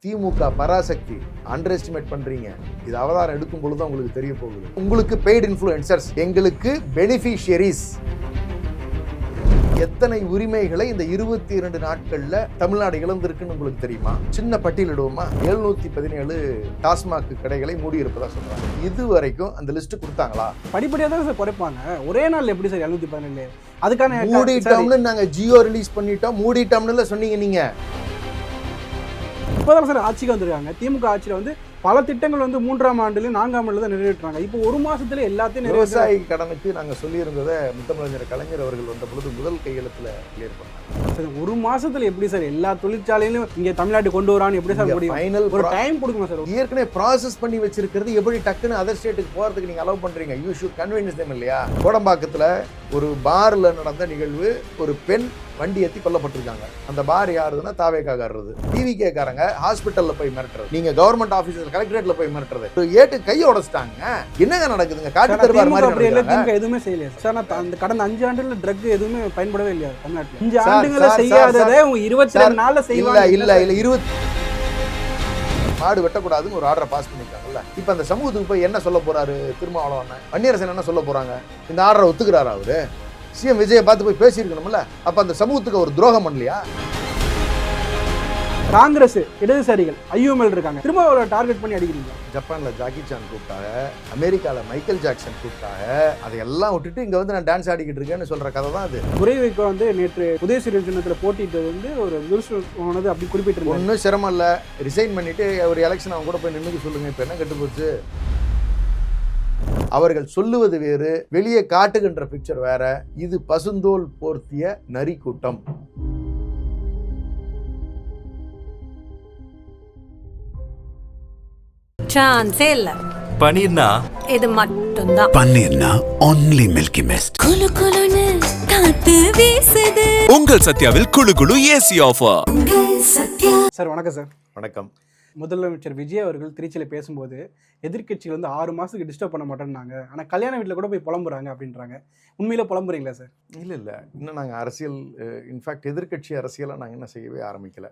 திமுக Parasakthi under estimate பண்றீங்க. இது அவதாரம் எடுக்கும் பொழுது உங்களுக்கு தெரிய போகுது. உங்களுக்கு பெய்டு இன்ஃப்ளூயன்சர்ஸ், எங்களுக்கு பெனிஃபிஷியரிஸ். எத்தனை உரிமைகளை இந்த 22 நாட்கள்ல தமிழ்நாடு இழந்திருக்குன்னு உங்களுக்கு தெரியுமா? சின்ன பட்டியலிடுவோமா? 717 டாஸ்மாக் கடைகளை மூடி இருப்பதா சொல்றாங்க. இது வரைக்கும் அந்த லிஸ்ட் கொடுத்தாங்களா? படிப்படியாக தான் சார் குறைப்பாங்க. ஒரே நாள் எப்படி சார் 717? அதுக்கான மூடிட்டோம்னு நாங்க ஜியோ ரிலீஸ் பண்ணிட்டோம், மூடிட்டோம்னு சொன்னீங்க நீங்க. இப்போதான் சார் ஆட்சிக்கு வந்திருக்காங்க. திமுக ஆட்சியில் வந்து பல திட்டங்கள் வந்து 3ஆம் ஆண்டுல 4ஆம் ஆண்டுல தான் நிறைவேற்றுறாங்க. இப்போ ஒரு மாசத்துல எல்லாத்தையும் விவசாயி கடனுக்கு நாங்க சொல்லியிருந்ததை முத்தமிழர் கலைஞர் அவர்கள் வந்த பொழுது முதல் கையெழுத்துல கிளியர் பண்ணாங்க. ஒரு மாசத்துல எப்படி சார் எல்லா தொழிற்சாலையிலும் இங்க தமிழ்நாடு கொண்டு வரான்னு எப்படி சார் முடியும்? ஃபைனல் ஒரு டைம் கொடுக்கணும் சார். ஏற்கனவே ப்ராசஸ் பண்ணி வச்சிருக்கிறது எப்படி டக்குன்னு அதர் ஸ்டேட்டுக்கு போறதுக்கு நீங்க அலோவ் பண்றீங்க? யூ ஷுட் கன்வின்ஸ் தேம் இல்லையா? கோடம்பாக்கத்துல ஒரு பார்ல நடந்த நிகழ்வு, ஒரு பெண் வண்டி ஏற்றி கொல்லப்பட்டிருக்காங்க. அந்த பார் யாருதுன்னா தாவேக்காரது. டிவிகே காரங்க ஹாஸ்பிட்டல்ல போய் மிரட்டுறது, நீங்க கவர்மெண்ட் ஆபீசர் கலெக்டரேட்ல போய் மிரட்டுறது, ஏட்டு கையை உடைச்சிட்டாங்க. என்னங்க நடக்குதுங்க? காட்டு தருவார் மாதிரி எதுவுமே செய்யல சார். அந்த கடந்த 5 ஆண்டுல ட்ரக் எதுவுமே பயன்படவே இல்லையா தமிழ்நாட்டில்? 5 ஆண்டுகள செய்யாததை 22 நாள்ல செய்வாங்க. இல்ல 20 மாடு வெட்டக்கூடாதுன்னு ஒரு ஆர்டரை பாஸ் பண்ணிருக்காங்கல்ல. இப்ப அந்த சமூகத்துக்கு போய் என்ன சொல்ல போறாரு திருமாவளவன்? வன்னியரசன் என்ன சொல்ல போறாங்க? இந்த ஆர்டரை ஒத்துக்கிறாரா அவரு? சிஎம் விஜயை பார்த்து போய் பேசியிருக்கணும்ல. அப்ப அந்த சமூகத்துக்கு ஒரு துரோகம் பண்ணலையா? காங்கிரஸ் இடதுசாரிகள் ஐயூஎம்எல் இருக்காங்க, திரும்ப அவரை டார்கெட் பண்ணி அடிக்கிறீங்க. ஜப்பான்ல ஜாக்கி சான் கூப்பிட்டாங்க, அமெரிக்கால மைக்கேல் ஜாக்சன் கூப்பிட்டாங்க. அதையெல்லாம் விட்டுட்டு இங்க வந்து நான் டான்ஸ் ஆடிக்கிட்டு இருக்கேன்னு சொல்ற கதை தான் அது. குறைவைக்கு வந்து நேற்று உதயசூரியன் சின்னத்தில் போட்டிட்டு வந்து ஒரு விருசனது அப்படி குறிப்பிட்டு ஒன்றும் சிரமம் இல்லை, ரிசைன் பண்ணிட்டு ஒரு எலெக்ஷன் அவங்க கூட போய் நின்றுக்கு சொல்லுங்க. இப்போ என்ன கெட்டு போச்சு? அவர்கள் சொல்லுவது வேறு, வெளியே காட்டுகின்ற பிக்சர் வேற. இது பசுந்தோல் போர்த்திய நரி கூட்டம். சான்ஸே இல்ல. பனீர்னா இது மட்டும்தான். பனீர்னா only Milky Mist. குளு குளுன்னு காத்து வீசுது. உங்கள் சத்யாவில் குளு குளு ஏசி ஆஃபர். சார் வணக்கம் சார். வணக்கம். முதலமைச்சர் விஜய் அவர்கள் திருச்சியில பேசும்போது எதிர்கட்சிகள் வந்து 6 மாசத்துக்கு டிஸ்டர்ப் பண்ண மாட்டேன்னாங்க, ஆனா கல்யாண வீட்டில் கூட போய் புலம்புறாங்க அப்படின்றாங்க. உண்மையில புலம்புறீங்களா சார்? இல்லை இன்னும் நாங்கள் அரசியல், இன்ஃபேக்ட் எதிர்கட்சி அரசியலை நாங்கள் என்ன செய்யவே ஆரம்பிக்கல.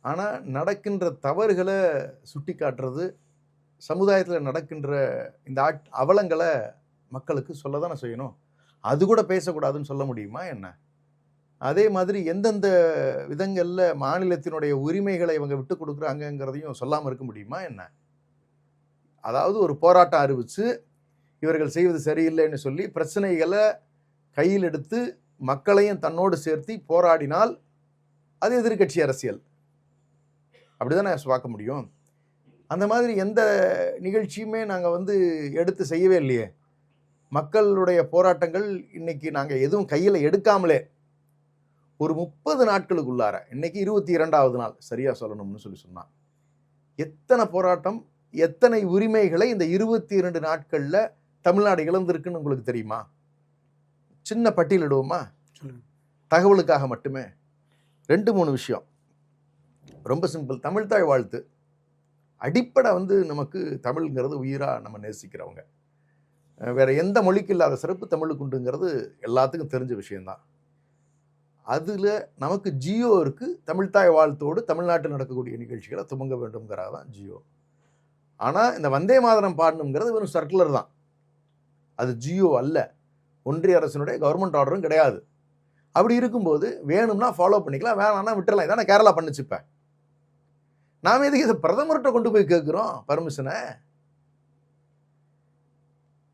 ஆனால் நடக்கின்ற தவறுகளை சுட்டி காட்டுறது, சமுதாயத்தில் நடக்கின்ற இந்த அவலங்களை மக்களுக்கு சொல்ல தானே செய்யணும். அது கூட பேசக்கூடாதுன்னு சொல்ல முடியுமா என்ன? அதே மாதிரி எந்தெந்த விதங்களில் மாநிலத்தினுடைய உரிமைகளை இவங்க விட்டு கொடுக்குறாங்கங்கிறதையும் சொல்லாமல் இருக்க முடியுமா என்ன? அதாவது ஒரு போராட்டம் அறிவித்து இவர்கள் செய்வது சரியில்லைன்னு சொல்லி பிரச்சனைகளை கையில் எடுத்து மக்களையும் தன்னோடு சேர்த்து போராடினால் அது எதிர்கட்சி அரசியல். அப்படிதான் பார்க்க முடியும். அந்த மாதிரி எந்த நிகழ்ச்சியுமே நாங்கள் வந்து எடுத்து செய்யவே இல்லையே. மக்களுடைய போராட்டங்கள் இன்னைக்கு நாங்கள் எதுவும் கையில் எடுக்காமலே ஒரு 30 நாட்களுக்குள்ளார, இன்னைக்கு 22வது நாள் சரியா சொல்லணும்னு சொன்னான். எத்தனை போராட்டம், எத்தனை உரிமைகளை இந்த 22 நாட்கள்ல தமிழ்நாடு இழந்திருக்குன்னு உங்களுக்கு தெரியுமா? சின்ன பட்டியலிடுவோமா? தகவலுக்காக மட்டுமே 2-3 விஷயம். ரொம்ப சிம்பிள். தமிழ்தாய் வாழ்த்து அடிப்படை வந்து நமக்கு தமிழ்ங்கிறது உயிரா நம்ம நேசிக்கிறவங்க. வேற எந்த மொழிக்கு இல்லாத சிறப்பு தமிழுக்கு உண்டுங்கிறது எல்லாத்துக்கும் தெரிஞ்ச விஷயம்தான். அதில் நமக்கு ஜியோ இருக்குது. தமிழ்தாய் வாழ்த்தோடு தமிழ்நாட்டில் நடக்கக்கூடிய நிகழ்ச்சிகளை துவங்க வேண்டும்ங்கிறது தான் ஜியோ. ஆனால் இந்த வந்தே மாதரம் பாடணுங்கிறது வெறும் சர்க்குலர் தான். அது ஜியோ அல்ல, ஒன்றிய அரசினுடைய கவர்மெண்ட் ஆர்டரும் கிடையாது. அப்படி இருக்கும்போது வேணும்னா ஃபாலோ பண்ணிக்கலாம், வேணாம்னா விட்டுறலாம். இதான கேரளா பண்ணுச்சுப்ப. நாம் எதுக்கு இதை பிரதமர்கிட்ட கொண்டு போய் கேட்குறோம் பர்மிஷனை?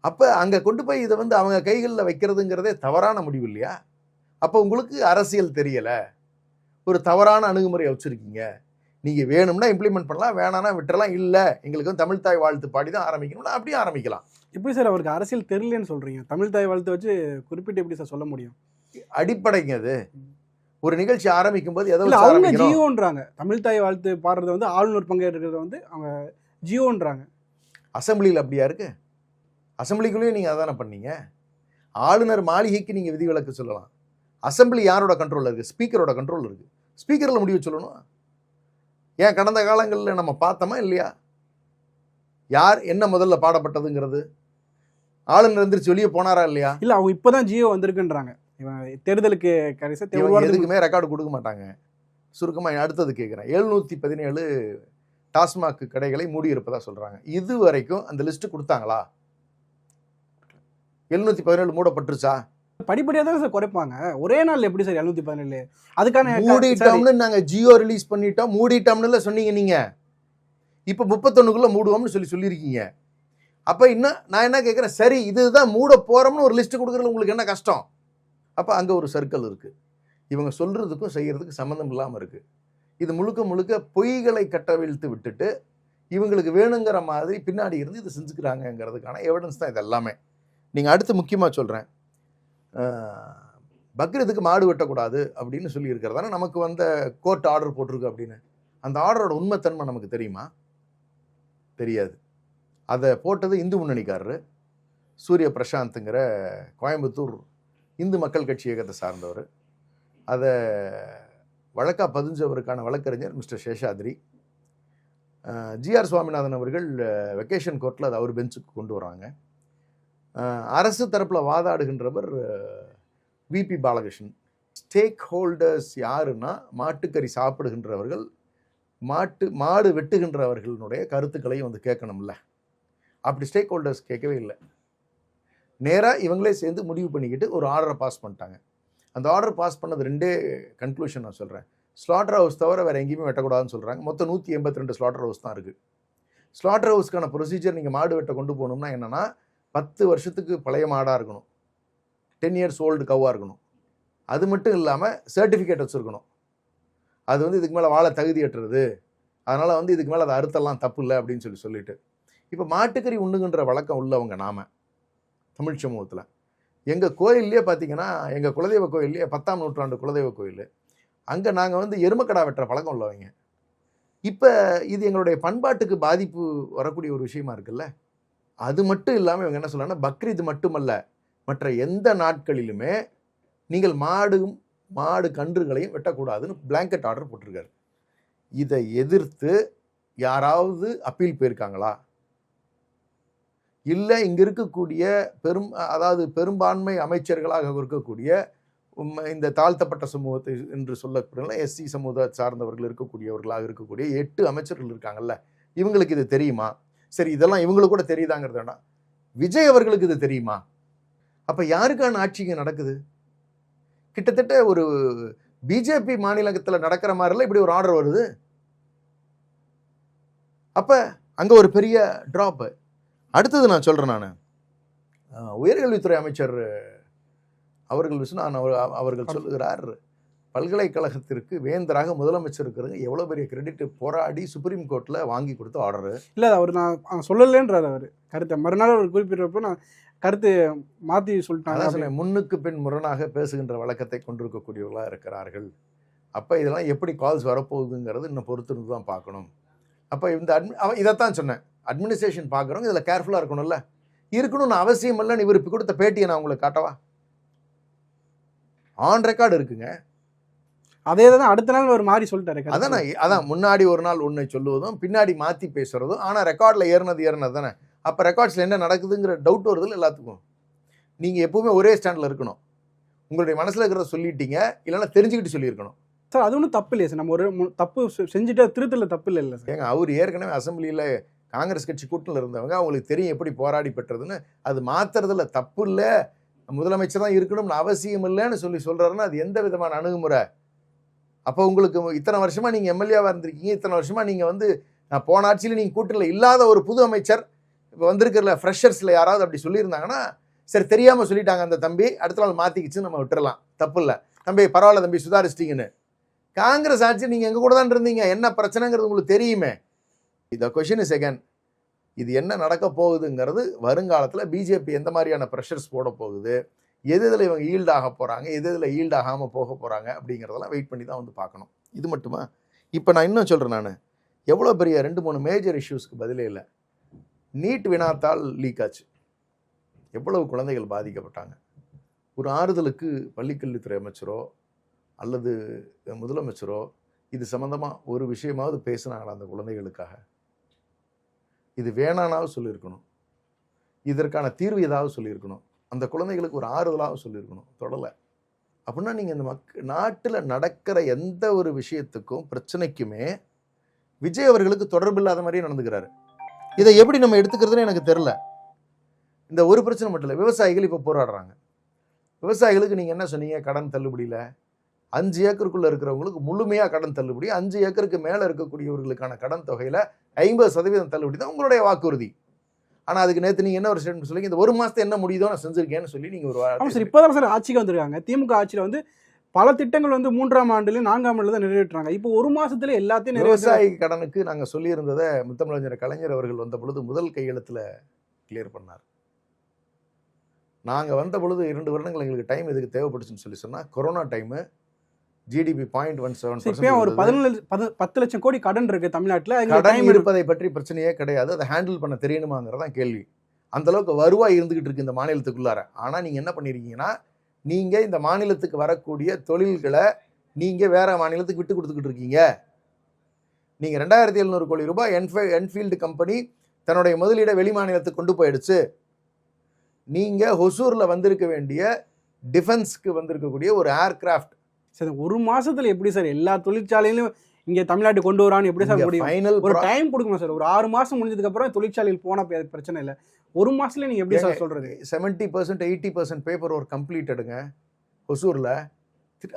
அப்போ அங்கே கொண்டு போய் இதை வந்து அவங்க கைகளில் வைக்கிறதுங்கிறதே தவறான முடிவு இல்லையா? அப்போ உங்களுக்கு அரசியல் தெரியலை, ஒரு தவறான அணுகுமுறையை வச்சுருக்கீங்க. நீங்கள் வேணும்னா இம்ப்ளிமெண்ட் பண்ணலாம், வேணான்னா விட்டுறலாம். இல்லை எங்களுக்கு வந்து தமிழ்தாய் வாழ்த்து பாடி தான் ஆரம்பிக்கணும்னா அப்படியே ஆரம்பிக்கலாம். எப்படி சார் அவருக்கு அரசியல் தெரியலன்னு சொல்கிறீங்க? தமிழ்தாய் வாழ்த்து வச்சு குறிப்பிட்டு எப்படி சார் சொல்ல முடியும்? அடிப்படைங்க அது. ஒரு நிகழ்ச்சி ஆரம்பிக்கும் போது எதோ அவங்க ஜியோன்றாங்க. தமிழ்தாய் வாழ்த்து பாடுறது வந்து ஆளுநர் பங்கேற்கிறது வந்து அவங்க ஜியோன்றாங்க. அசம்பிளியில் அப்படியா இருக்கு? அசம்பிளிக்குள்ளேயும் நீங்கள் அதானே பண்ணீங்க. ஆளுநர் மாளிகைக்கு நீங்கள் விதிவிலக்கு சொல்லலாம். அசம்பிளி யாரோட கண்ட்ரோலில் இருக்குது? ஸ்பீக்கரோட கண்ட்ரோலில் இருக்குது. ஸ்பீக்கரில் முடிவு சொல்லணும். ஏன் கடந்த காலங்களில் நம்ம பார்த்தோமா இல்லையா? யார் என்ன முதல்ல பாடப்பட்டதுங்கிறது ஆளுநர் எந்திரிச்சு வெளியே போனாரா இல்லையா? இல்லை, அவங்க இப்போதான் ஜியோ வந்திருக்குன்றாங்க. தேர்தலுக்கு எதுக்குமே ரெக்கார்டு கொடுக்க மாட்டாங்க. சுருக்கமாக அடுத்தது கேட்குறேன். 717 டாஸ்மாக் கடைகளை மூடி இருப்பதா சொல்கிறாங்க. இது வரைக்கும் அந்த லிஸ்ட்டு கொடுத்தாங்களா? 717 மூடப்பட்டுருச்சா? படிப்படியாக தான் சார் குறைப்பாங்க. ஒரே நாள் எப்படி சார் 717? அதுக்கான மூடிட்டோம்னு நாங்கள் ஜியோ ரிலீஸ் பண்ணிட்டோம், மூடிட்டோம்னு சொன்னீங்க நீங்கள். இப்போ 31க்குள்ளே மூடுவோம்னு சொல்லியிருக்கீங்க. அப்போ இன்னும் நான் என்ன கேட்குறேன், சரி இதுதான் மூட போகிறோம்னு ஒரு லிஸ்ட்டு கொடுக்குறதுல உங்களுக்கு என்ன கஷ்டம்? அப்போ அங்கே ஒரு சர்க்கிள் இருக்குது. இவங்க சொல்கிறதுக்கும் செய்கிறதுக்கும் சம்மந்தம் இல்லாமல் இருக்குது. இது முழுக்க முழுக்க பொய்களை கட்டவிழ்த்து விட்டுட்டு இவங்களுக்கு வேணுங்கிற மாதிரி பின்னாடி இருந்து இது செஞ்சுக்கிறாங்கங்கிறதுக்கான எவிடன்ஸ் தான் இது எல்லாமே. நீங்கள் அடுத்து முக்கியமாக சொல்கிறேன், பக்ரீத்துக்கு மாடு வெட்டக்கூடாது அப்படின்னு சொல்லியிருக்கிறதான நமக்கு வந்த கோர்ட் ஆர்டர் போட்டிருக்கு அப்படின்னு. அந்த ஆர்டரோட உண்மைத்தன்மை நமக்கு தெரியுமா? தெரியாது. அதை போட்டது இந்து முன்னணிக்காரரு சூரிய பிரசாந்த்ங்கிற கோயம்புத்தூர் இந்து மக்கள் கட்சி இயக்கத்தை சார்ந்தவர். அதை வழக்காக பதிஞ்சவருக்கான வழக்கறிஞர் மிஸ்டர் சேஷாத்ரி. ஜிஆர் சுவாமிநாதன் அவர்கள் வெக்கேஷன் கோர்ட்டில் அதை அவர் பெஞ்சுக்கு கொண்டு வராங்க. அரசு தரப்பில் வாதாடுகின்றவர் விபி பாலகிருஷ்ணன். ஸ்டேக் ஹோல்டர்ஸ் யாருன்னா மாட்டுக்கறி சாப்பிடுகின்றவர்கள், மாடு வெட்டுகின்றவர்களுடைய கருத்துக்களையும் வந்து கேட்கணும்ல. அப்படி ஸ்டேக் ஹோல்டர்ஸ் கேட்கவே இல்லை. நேராக இவங்களே சேர்ந்து முடிவு பண்ணிக்கிட்டு ஒரு ஆர்டரை பாஸ் பண்ணிட்டாங்க. அந்த ஆர்டர் பாஸ் பண்ணது ரெண்டே கன்க்ளூஷன் நான் சொல்கிறேன். ஸ்லாட்டர் ஹவுஸ் தவிர வேறு எங்கேயுமே வெட்டக்கூடாதுன்னு சொல்கிறாங்க. மொத்தம் 182 ஸ்லாட்டர் ஹவுஸ் தான் இருக்குது. ஸ்லாட்டர் ஹவுஸ்க்கான ப்ரொசீஜர் நீங்கள் மாடு வெட்ட கொண்டு போகணும்னா என்னென்னா 10 வருஷத்துக்கு பழைய மாடாக இருக்கணும், 10 years ஓல்டு கவ்வாக இருக்கணும். அது மட்டும் இல்லாமல் சர்டிஃபிகேட் வச்சுருக்கணும். அது வந்து இதுக்கு மேலே வாழ தகுதியற்றது, அதனால் வந்து இதுக்கு மேலே அதை அறுத்தெல்லாம் தப்பு இல்லை அப்படின்னு சொல்லிட்டு இப்போ மாட்டுக்கறி உண்ணுகின்ற வழக்கம் உள்ளவங்க நாம் தமிழ் சமூகத்தில். எங்கள் கோயில்லையே பார்த்தீங்கன்னா, எங்கள் குலதெய்வ கோயில்லையே 10ஆம் நூற்றாண்டு குலதெய்வ கோயில், அங்கே நாங்கள் வந்து எருமக்கடா வெட்டுற பழக்கம் உள்ளவங்க. இப்போ இது எங்களுடைய பண்பாட்டுக்கு பாதிப்பு வரக்கூடிய ஒரு விஷயமா இருக்குல்ல. அது மட்டும் இல்லாமல் இவங்க என்ன சொல்கிறாங்கன்னா, பக்ரீத் மட்டுமல்ல மற்ற எந்த நாட்களிலுமே நீங்கள் மாடு கன்றுகளையும் வெட்டக்கூடாதுன்னு பிளாங்கெட் ஆர்டர் போட்டிருக்காரு. இதை எதிர்த்து யாராவது அப்பீல் போயிருக்காங்களா? இல்லை இங்கே இருக்கக்கூடிய பெரும்பான்மை அமைச்சர்களாக இருக்கக்கூடிய இந்த தாழ்த்தப்பட்ட சமூகத்தை என்று சொல்லக்கூடிய எஸ்சி சமூகத்தை சார்ந்தவர்கள் இருக்கக்கூடியவர்களாக இருக்கக்கூடிய 8 அமைச்சர்கள் இருக்காங்கல்ல, இவங்களுக்கு இது தெரியுமா? சரி, இதெல்லாம் இவங்களுக்கு கூட தெரியுதாங்கிறது வேணாம், விஜய் அவர்களுக்கு இது தெரியுமா? அப்போ யாருக்கான ஆட்சிங்க நடக்குது? கிட்டத்தட்ட ஒரு பிஜேபி மாநிலத்தில் நடக்கிற மாதிரிலாம் இப்படி ஒரு ஆர்டர் வருது. அப்போ அங்கே ஒரு பெரிய ட்ராப்பு. அடுத்தது நான் சொல்கிறேன், நான் உயர்கல்வித்துறை அமைச்சர் அவர்கள் சொல்லுகிறார், பல்கலைக்கழகத்திற்கு வேந்தராக முதலமைச்சர் இருக்கிறது எவ்வளோ பெரிய கிரெடிட் போராடி சுப்ரீம் கோர்ட்டில் வாங்கி கொடுத்த ஆர்டரு. இல்லை, அவர் நான் சொல்லலைன்றார் அவர் கருத்தை. மறுநாள் அவர் குறிப்பிட்றப்போ நான் கருத்து மாற்றி சொல்லிட்டாங்க. முன்னுக்கு பின் முரணாக பேசுகின்ற வழக்கத்தை கொண்டிருக்கக்கூடியவர்களாக இருக்கிறார்கள். அப்போ இதெல்லாம் எப்படி கால்ஸ் வரப்போகுதுங்கிறது இன்னும் பொறுத்துன்னு தான் பார்க்கணும். அப்போ இதைத்தான் சொன்னேன், அட்மினிஸ்ட்ரேஷன் பார்க்குறவங்க இதில் கேர்ஃபுல்லாக இருக்கணும்னு அவசியம் இல்லைன்னு இவர் இப்போ கொடுத்த பேட்டியை நான் உங்களுக்கு காட்டவா? ஆன் ரெக்கார்டு இருக்குங்க. அதே தான் அடுத்த நாள் ஒரு மாதிரி சொல்லிட்டாரு. அதான் முன்னாடி ஒரு நாள் ஒன்றை சொல்லுவதும் பின்னாடி மாற்றி பேசுகிறதும். ஆனால் ரெக்கார்டில் ஏறினது தானே. அப்போ ரெக்கார்ட்ஸில் என்ன நடக்குதுங்கிற டவுட் வருதில்ல எல்லாத்துக்கும். நீங்கள் எப்பவுமே ஒரே ஸ்டாண்டில் இருக்கணும். உங்களுடைய மனசில் இருக்கிறத சொல்லிட்டீங்க, இல்லைன்னா தெரிஞ்சுக்கிட்டு சொல்லியிருக்கணும். சார் அது ஒன்றும் தப்பு இல்லையா சார்? நம்ம ஒரு தப்பு செஞ்சுட்டா திருத்தல தப்பு இல்லை சார். ஏங்க, அவர் ஏற்கனவே அசம்பிளியில் காங்கிரஸ் கட்சி கூட்டணியில் இருந்தவங்க, அவங்களுக்கு தெரியும் எப்படி போராடி பெற்றதுன்னு. அது மாத்துறதுல தப்பு இல்லை, முதலமைச்சர் தான் இருக்கணும்னு அவசியம் இல்லைன்னு சொல்கிறாருன்னா அது எந்த விதமான அணுகுமுறை? அப்போ உங்களுக்கு இத்தனை வருஷமாக நீங்கள் எம்எல்ஏவாக இருந்திருக்கீங்க, இத்தனை வருஷமாக நீங்கள் வந்து போன ஆட்சியில் நீங்கள் கூட்டணியில் இல்லாத ஒரு புது அமைச்சர் இப்போ வந்திருக்கிறல ஃப்ரெஷர்ஸில் யாராவது அப்படி சொல்லியிருந்தாங்கன்னா, சரி தெரியாமல் சொல்லிட்டாங்க அந்த தம்பி, அடுத்த நாள் மாற்றிக்கிச்சு நம்ம விட்டுறலாம், தப்பு இல்லை தம்பி, பரவாயில்ல தம்பி சுதாரிச்சிட்டிங்கன்னு. காங்கிரஸ் ஆட்சி நீங்கள் எங்கள் கூட தான் இருந்தீங்க, என்ன பிரச்சனைங்கிறது உங்களுக்கு தெரியுமே. த கொஷின் இஸ் அகேன், இது என்ன நடக்க போகுதுங்கிறது வருங்காலத்தில் பிஜேபி எந்த மாதிரியான ப்ரெஷர்ஸ் போட போகுது, இதில் இவங்க ஈல்டாக போகிறாங்க, இதில் ஈல்டாகாமல் போக போகிறாங்க அப்படிங்கிறதெல்லாம் வெயிட் பண்ணி தான் வந்து பார்க்கணும். இது மட்டுமா? இப்போ நான் இன்னும் சொல்கிறேன், நான் எவ்வளோ பெரிய 2-3 மேஜர் இஷ்யூஸ்க்கு பதிலே இல்லை. நீட் வினாத்தால் லீக் ஆச்சு, எவ்வளவு குழந்தைகள் பாதிக்கப்பட்டாங்க. ஒரு ஆறுதலுக்கு பள்ளிக்கல்வித்துறை அமைச்சரோ அல்லது முதலமைச்சரோ இது சம்மந்தமாக ஒரு விஷயமாவது பேசுனாங்களா அந்த குழந்தைகளுக்காக? இது வேணானாவது சொல்லியிருக்கணும், இதற்கான தீர்வு ஏதாவது சொல்லியிருக்கணும், அந்த குழந்தைகளுக்கு ஒரு ஆறுதலாக சொல்லியிருக்கணும். தொடலை. அப்படின்னா நீங்கள் இந்த நாட்டில் நடக்கிற எந்த ஒரு விஷயத்துக்கும் பிரச்சனைக்குமே விஜய் அவர்களுக்கு தொடர்பு இல்லாத மாதிரியே நடந்துக்கிறாரு. இதை எப்படி நம்ம எடுத்துக்கிறதுன்னு எனக்கு தெரில. இந்த ஒரு பிரச்சனை மட்டும் இல்லை, விவசாயிகள் இப்போ போராடுறாங்க. விவசாயிகளுக்கு நீங்கள் என்ன சொன்னீங்க? கடன் தள்ளுபடியில் 5 ஏக்கருக்குள்ளே இருக்கிறவங்களுக்கு முழுமையாக கடன் தள்ளுபடி, 5 ஏக்கருக்கு மேலே இருக்கக்கூடியவர்களுக்கான கடன் தொகையில் 50% தள்ளுபடி தான் உங்களுடைய வாக்குறுதி. ஆனால் அதுக்கு நேற்று நீங்கள் என்ன ஒரு ஸ்டேட்மெண்ட் சொல்லுங்க, இந்த ஒரு மாதத்தை என்ன முடியுதோ நான் செஞ்சிருக்கேன்னு சொல்லி நீங்கள் ஒரு ஆமாம் சார், இப்போ தான் சார் ஆட்சிக்கு வந்திருக்காங்க. திமுக ஆட்சியில் வந்து பல திட்டங்கள் வந்து 3ஆம் ஆண்டுலையும் 4ஆம் ஆண்டுல தான் நிறைவேற்றுறாங்க. இப்போ ஒரு மாசத்துல எல்லாத்தையும் விவசாயி கடனுக்கு நாங்கள் சொல்லியிருந்ததை முத்தமிழறிஞர் கலைஞர் அவர்கள் வந்த பொழுது முதல் கையெழுத்தில் கிளியர் பண்ணார். நாங்கள் வந்த பொழுது 2 வருடங்கள் எங்களுக்கு டைம் எதுக்கு தேவைப்பட்டுச்சுன்னு சொல்லி சொன்னால், கொரோனா டைமு, GDP 0.17%. ஒரு 10 லட்சம் கோடி கடன் இருக்கு தமிழ்நாட்டில். கடன் இருப்பதை பற்றி பிரச்சனையே கிடையாது, அதை ஹேண்டில் பண்ண தெரியணுமாங்கிறதான் கேள்வி. அந்த அளவுக்கு வருவாய் இருந்துகிட்டு இருக்கு இந்த மாநிலத்துக்குள்ளார. ஆனால் நீங்கள் என்ன பண்ணியிருக்கீங்கன்னா, நீங்கள் இந்த மாநிலத்துக்கு வரக்கூடிய தொழில்களை நீங்கள் வேற மாநிலத்துக்கு விட்டு கொடுத்துக்கிட்டு இருக்கீங்க. நீங்கள் 2700 கோடி ரூபாய் என்ஃபீல்டு கம்பெனி தன்னுடைய முதலீடை வெளி மாநிலத்துக்கு கொண்டு போயிடுச்சு. நீங்கள் ஹொசூரில் வந்திருக்க வேண்டிய டிஃபென்ஸ்க்கு வந்திருக்கக்கூடிய ஒரு ஏர்கிராஃப்ட் சார் ஒரு மாசத்துல எப்படி சார் எல்லா தொழிற்சாலையிலும் இங்கே தமிழ்நாட்டு கொண்டு வரான்னு எப்படி சார் முடியும்? ஃபைனல் ஒரு டைம் கொடுக்கணும் சார். ஒரு 6 மாசம் முடிஞ்சதுக்கு அப்புறம் தொழிற்சாலையில் போனா பிரச்சனை இல்லை. ஒரு மாசத்துல நீங்க எப்படி சார் சொல்றது? 70% 80% பேப்பர் ஒர்க் கம்ப்ளீட்டடுங்க ஹொசூரில்.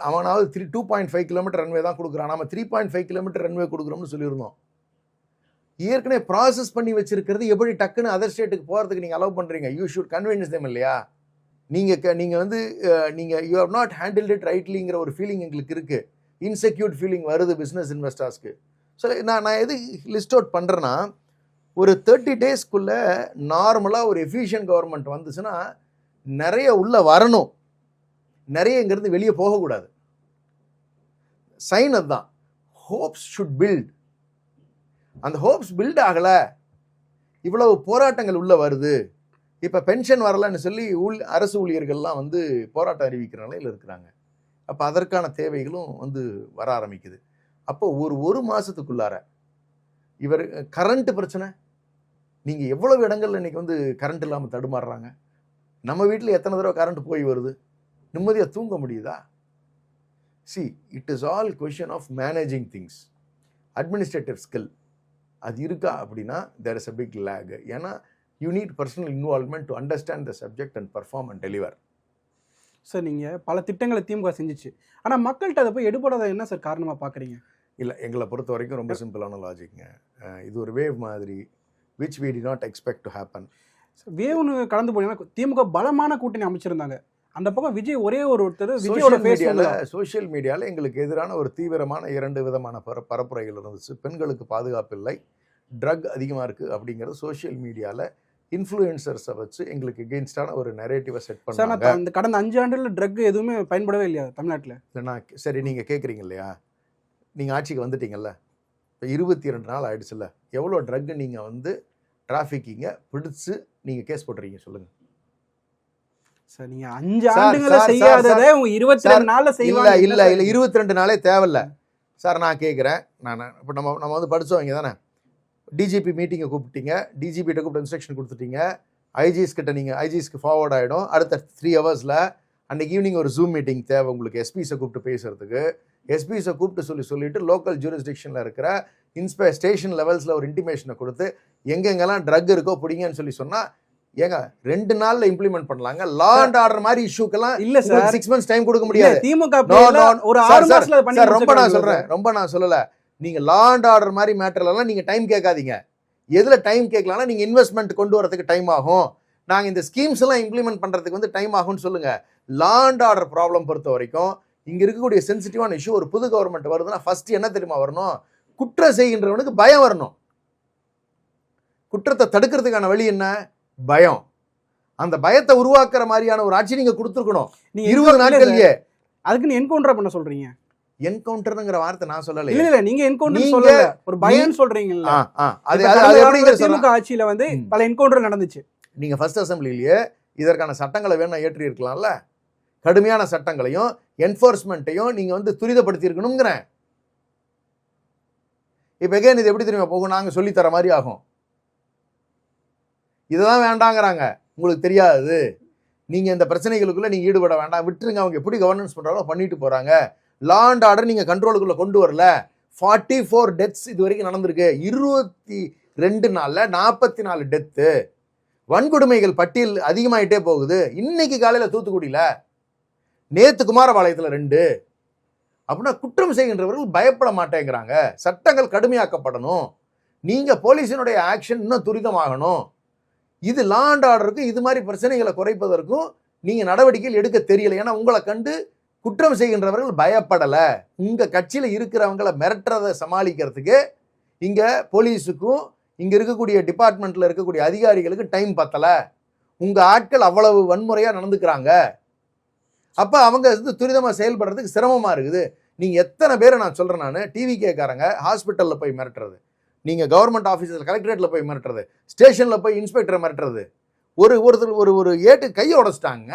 அவனாவது 2.5 கிலோமீட்டர் ரன்வே தான் கொடுக்குறான், நம்ம 3.5 கிலோமீட்டர் ரன்வே கொடுக்குறோம்னு சொல்லியிருந்தோம். ஏற்கனவே ப்ராசஸ் பண்ணி வச்சிருக்கிறது எப்படி டக்குன்னு அதர் ஸ்டேட்டுக்கு போகிறதுக்கு நீங்கள் அலோவ் பண்ணுறீங்க? யூ ஷுட் கன்வின்ஸ் தேம் இல்லையா? நீங்கள் வந்து நீங்கள் you have not handled it ரைட்லிங்கிற ஒரு ஃபீலிங் எங்களுக்கு இருக்குது. இன்செக்யூர்ட் ஃபீலிங் வருது பிஸ்னஸ் இன்வெஸ்டர்ஸ்க்கு. ஸோ நான் எது லிஸ்ட் அவுட் பண்ணுறேன்னா, ஒரு 30 டேஸ்க்குள்ளே நார்மலாக ஒரு எஃபிஷியன்ட் கவர்மெண்ட் வந்துச்சுன்னா நிறைய உள்ளே வரணும், நிறைய இங்கேருந்து வெளியே போகக்கூடாது. சைன் அதுதான். Hopes should build. அந்த ஹோப்ஸ் பில்ட் ஆகலை, இவ்வளவு போராட்டங்கள் உள்ளே வருது. இப்போ பென்ஷன் வரலன்னு சொல்லி அரசு ஊழியர்கள்லாம் வந்து போராட்டம் அறிவிக்கிற நிலையில் இருக்கிறாங்க. அப்போ அதற்கான தேவைகளும் வந்து வர ஆரம்பிக்குது. அப்போ ஒரு மாதத்துக்குள்ளார இவர் கரண்ட் பிரச்சனை, நீங்கள் எவ்வளவு இடங்கள்ல இன்னைக்கு வந்து கரண்ட் இல்லாமல் தடுமாறுறாங்க. நம்ம வீட்டில் எத்தனை தடவை கரண்ட் போய் வருது? நிம்மதியாக தூங்க முடியுதா? See, it is all question of managing things. Administrative skill அது இருக்கா அப்படின்னா there is a big lag. ஏன்னா you need personal involvement to understand the subject and perform and deliver. Sir நீங்கள் பல திட்டங்களை திமுக செஞ்சிச்சு, ஆனால் மக்கள்கிட்ட அதை போய் எடுபடாத என்ன சார் காரணமாக பார்க்குறீங்க? இல்லை, எங்களை பொறுத்த வரைக்கும் ரொம்ப சிம்பிளான லாஜிக்ங்க. இது ஒரு வேவ் மாதிரி, which we did not expect to happen. வேவ்னு கடந்து போனீங்கன்னா திமுக பலமான கூட்டணி அமைச்சிருந்தாங்க. அந்த பக்கம் விஜய் ஒரே ஒருத்தர் விஜயோட சோஷியல் மீடியாவில் எங்களுக்கு எதிரான ஒரு தீவிரமான 2 விதமான பரப்புரைகள் இருந்துச்சு. பெண்களுக்கு பாதுகாப்பு இல்லை, ட்ரக் அதிகமாக இருக்குது அப்படிங்கிறது சோஷியல் மீடியாவில் இன்ஃப்ளூயன்சர்ஸை வச்சு எங்களுக்கு எகெயின்ஸ்டான ஒரு நெரேட்டிவை செட் பண்ணாங்க. அந்த கடந்த 5 ஆண்டுல ட்ரக் எதுவுமே பயன்படவே இல்லையா தமிழ்நாட்டில்? இல்லைண்ணா, சரி நீங்கள் கேட்குறீங்க இல்லையா, நீங்கள் ஆட்சிக்கு வந்துட்டீங்கல்ல, இப்போ 22 நாள் ஆயிடுச்சுல்ல, எவ்வளோ ட்ரக் நீங்கள் வந்து டிராஃபிக்கிங்கை பிடிச்சு நீங்கள் கேஸ் போட்டுறீங்க சொல்லுங்கள் சார். நீங்கள் 5 ஆண்டுகளை செய்யாததை 22 நாளில் செய்வாங்க. இல்லை 22 நாளே தேவையில்ல சார். நான் கேட்குறேன், நான் இப்போ நம்ம வந்து படித்தவங்க தானே. டிஜிபி மீட்டிங்கை கூப்பிட்டீங்க, டிஜிபிகிட்ட கூப்பிட்டு இன்ஸ்ட்ரக்ஷன் கொடுத்துட்டீங்க, ஐஜிஎஸ் கிட்ட நீங்கள் ஐஜிஎஸ்க்கு ஃபார்வர்ட் ஆகிடும். அடுத்த 3 ஹவர்ஸில் அன்றைக்கி ஈவினிங் ஒரு ஜூம் மீட்டிங் தேவை உங்களுக்கு, எஸ்பிஸை கூப்பிட்டு பேசுகிறதுக்கு. எஸ்பிஸை கூப்பிட்டு சொல்லிவிட்டு லோக்கல் ஜூரிஸ்டிக்ஷனில் இருக்கிற ஸ்டேஷன் லெவல்ஸில் ஒரு இன்டிமேஷனை கொடுத்து எங்கெங்கெல்லாம் ட்ரக் இருக்கோ பிடிங்கன்னு சொல்லி சொன்னால், ஏங்க 2 நாள்ல இம்ப்ளிமெண்ட் பண்ணலாங்க. லா அண்ட் ஆர்டர் மாதிரி இஷ்யூக்கெல்லாம் இல்ல சார், 6 months டைம் கொடுக்க முடியாது. திமுக ஒரு 6 மாசத்துல பண்ணி ரொம்ப நான் சொல்லல. நீங்க லா அண்ட் ஆர்டர் மாதிரி மேட்டர்லாம் நீங்க டைம் கேட்காதீங்க. எதுல டைம் கேட்கலாம்னா, நீங்க இன்வெஸ்ட்மெண்ட் கொண்டு வரதுக்கு டைம் ஆகும், நாங்க இந்த ஸ்கீம்ஸ் எல்லாம் இம்ப்ளிமெண்ட் பண்றதுக்கு வந்து டைம் ஆகும்னு சொல்லுங்க. லா அண்ட் ஆர்டர் ப்ராப்ளம் பொறுத்த வரைக்கும் இங்க இருக்கக்கூடிய சென்சிட்டிவான இஷ்யூ, ஒரு புது கவர்மெண்ட் வருதுன்னா ஃபர்ஸ்ட் என்ன தெரியுமா வரணும்? குற்றம் செய்கின்றவனுக்கு பயம் வரணும். குற்றத்தை தடுக்கிறதுக்கான வழி என்ன? பயம். அந்த பயத்தை உருவாக்குற மாதிரியான ஒரு ஆட்சி நீங்க கொடுத்துருக்கணும். 20 நாட்கள்லயே அதுக்கு என்கவுண்டர் பண்ண சொல்றீங்க. என்கவுண்டர்ங்கிற வார்த்தை நான் சொல்லல. இல்ல நீங்க என்கவுண்டர் சொல்லல, ஒரு பயம் சொல்றீங்கல்ல. அது எப்படி திமுக ஆட்சியில வந்து பல என்கவுண்டர் நடந்துச்சு. நீங்க ஃபர்ஸ்ட் அசெம்பிளிலேயே இதற்கான சட்டங்களை வேணா ஏற்றி இருக்கலாம்ல. கடுமையான சட்டங்களையும் என்ஃபோர்ஸ்மெண்ட்டையும் நீங்க வந்து துரிதப்படுத்தி இருக்கணும்ங்கிறேன். இப்ப எகைன் இது எப்படி தெரியுமா போகும்? நாங்க சொல்லி தர மாதிரி ஆகும். இதுதான் வேண்டாங்கிறாங்க. உங்களுக்கு தெரியாது, நீங்கள் இந்த பிரச்சனைகளுக்குள்ளே நீங்கள் ஈடுபட வேண்டாம், விட்டுருங்க, அவங்க எப்படி கவர்னன்ஸ் பண்ணுறாங்களோ பண்ணிட்டு போகிறாங்க. லா அண்ட் ஆர்டர் நீங்கள் கண்ட்ரோலுக்குள்ளே கொண்டு வரல. 44 டெத்ஸ் இது வரைக்கும் நடந்திருக்கு. 22 நாளில் 44 டெத்து. வன்கொடுமைகள் பட்டியல் அதிகமாயிட்டே போகுது. இன்னைக்கு காலையில் தூத்துக்குடியில், நேத்து குமாரபாளையத்தில் 2. அப்படின்னா குற்றம் செய்கின்றவர்கள் பயப்பட மாட்டேங்கிறாங்க. சட்டங்கள் கடுமையாக்கப்படணும். நீங்க போலீஸினுடைய ஆக்ஷன் இன்னும் துரிதமாகணும். இது லா அண்ட் ஆர்டருக்கும் இது மாதிரி பிரச்சனைகளை குறைப்பதற்கும் நீங்க நடவடிக்கைகள் எடுக்க தெரியல. ஏன்னா உங்களை கண்டு குற்றம் செய்கின்றவர்கள் பயப்படல. உங்க கட்சியில இருக்கிறவங்களை மிரட்டுறதை சமாளிக்கிறதுக்கு இங்க போலீஸுக்கும் இங்க இருக்கக்கூடிய டிபார்ட்மெண்ட்ல இருக்கக்கூடிய அதிகாரிகளுக்கு டைம் பத்தல. உங்க ஆட்கள் அவ்வளவு வன்முறையா நடந்துக்கிறாங்க. அப்ப அவங்க துரிதமா செயல்படுறதுக்கு சிரமமா இருக்குது. நீங்க எத்தனை பேரை நான் சொல்றேன், நான் டிவி கேட்காரங்க ஹாஸ்பிட்டல்ல போய் மிரட்டுறது, நீங்க கவர்மெண்ட் ஆஃபீஸர் கலெக்டரேட்ல போய் மிரட்டுறது, ஸ்டேஷன்ல போய் இன்ஸ்பெக்டரை மிரட்டுறது, ஒருத்தர் ஒரு ஏட்டு கையை உடைச்சிட்டாங்க.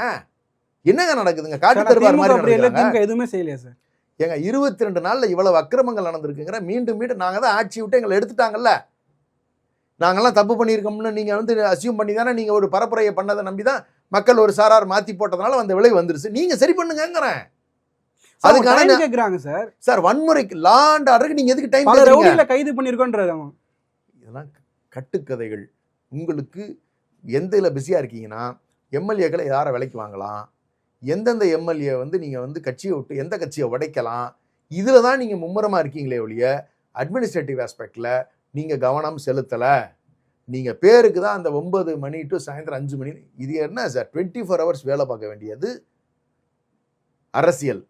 என்னங்க நடக்குதுங்க? காட்டு தருவார் மாதிரி எதுவுமே செய்யலையா சார்? ஏங்க 22 நாள்ல இவ்வளவு அக்கிரமங்கள் நடந்திருக்குங்கிற மீண்டும் நாங்க தான் ஆட்சி விட்டு எங்களை எடுத்துட்டாங்கல்ல. நாங்கெல்லாம் தப்பு பண்ணியிருக்கோம்னு நீங்க அசியூம் பண்ணி தானே நீங்க ஒரு பரப்புரையை பண்ணதை நம்பிதான் மக்கள் ஒரு சாரார் மாத்தி போட்டதுனால அந்த விலை வந்துருச்சு. நீங்க சரி பண்ணுங்கிறேன். அதுக்கான கேக்குறாங்க சார். சார் வன்முறைக்கு லா அண்ட் ஆர்டருக்கு நீங்க எதுக்கு டைம் கைது பண்ணிருக்கோன்றாங்க. இதெல்லாம் கட்டுக்கதைகள். உங்களுக்கு எந்த பிஸியா இருக்கீங்கன்னா எம்எல்ஏக்களை யாரை விலைக்கு வாங்கலாம், எந்தெந்த எம்எல்ஏ நீங்க கட்சியை விட்டு எந்த கட்சியை உடைக்கலாம், இதுல தான் நீங்க மும்முரமா இருக்கீங்களே ஒழிய அட்மினிஸ்ட்ரேட்டிவ் ஆஸ்பெக்ட்ல நீங்க கவனம் செலுத்தல. நீங்க பேருக்கு தான் அந்த 9 மணி டு சாயந்தரம் 5 மணி. இது என்ன சார் 24 hours வேலை பார்க்க வேண்டியது அரசியல்.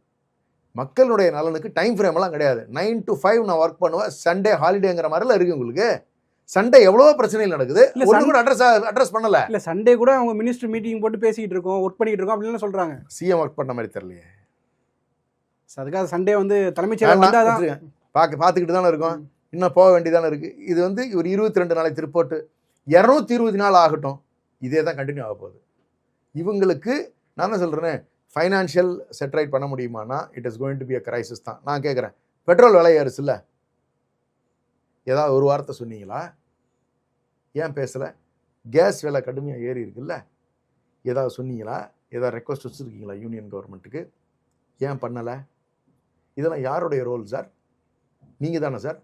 மக்களுடைய நலனுக்கு டைம் ஃப்ரேம் எல்லாம் கிடையாது. 9 to 5 நான் ஒர்க் பண்ணுவேன், சண்டே ஹாலிடேங்கிற மாதிரிலாம் இருக்கு உங்களுக்கு. சண்டே எவ்வளோ பிரச்சனைகள் நடக்குது, ஒன்று கூட அட்ரஸ் பண்ணல. இல்ல சண்டே கூட அவங்க மினிஸ்டர் மீட்டிங் போட்டு பேசிக்கிட்டு இருக்கோம், ஒர்க் பண்ணிட்டு இருக்கோம் அப்படின்னு சொல்றாங்க. சிஎம் ஒர்க் பண்ண மாதிரி தெரியலையே. அதுக்காக சண்டே தலைமைச் செயலர் பார்த்துக்கிட்டு தானே இருக்கோம், இன்னும் போக வேண்டியதானே இருக்கு. இது ஒரு 22 நாளைக்கு ரிப்போர்ட்டு 220 நாள் ஆகட்டும், இதே தான் கண்டினியூ ஆக போகுது. இவங்களுக்கு நான் தான் சொல்றேன், ஃபைனான்ஷியல் செட்ரைட் பண்ண முடியுமானா it is going to be a crisis தான். நான் கேட்குறேன், பெட்ரோல் விலை ஏறுச்சு இல்லை, ஏதாவது ஒரு வார்த்தை சொன்னீங்களா? ஏன் பேசலை? கேஸ் விலை கடுமையாக ஏறி இருக்குல்ல, ஏதாவது சொன்னீங்களா? ஏதாவது ரெக்வஸ்ட் வச்சுருக்கீங்களா யூனியன் கவர்மெண்ட்டுக்கு? ஏன் பண்ணலை? இதெல்லாம் யாருடைய ரோல் சார்? நீங்கள் தானே சார்.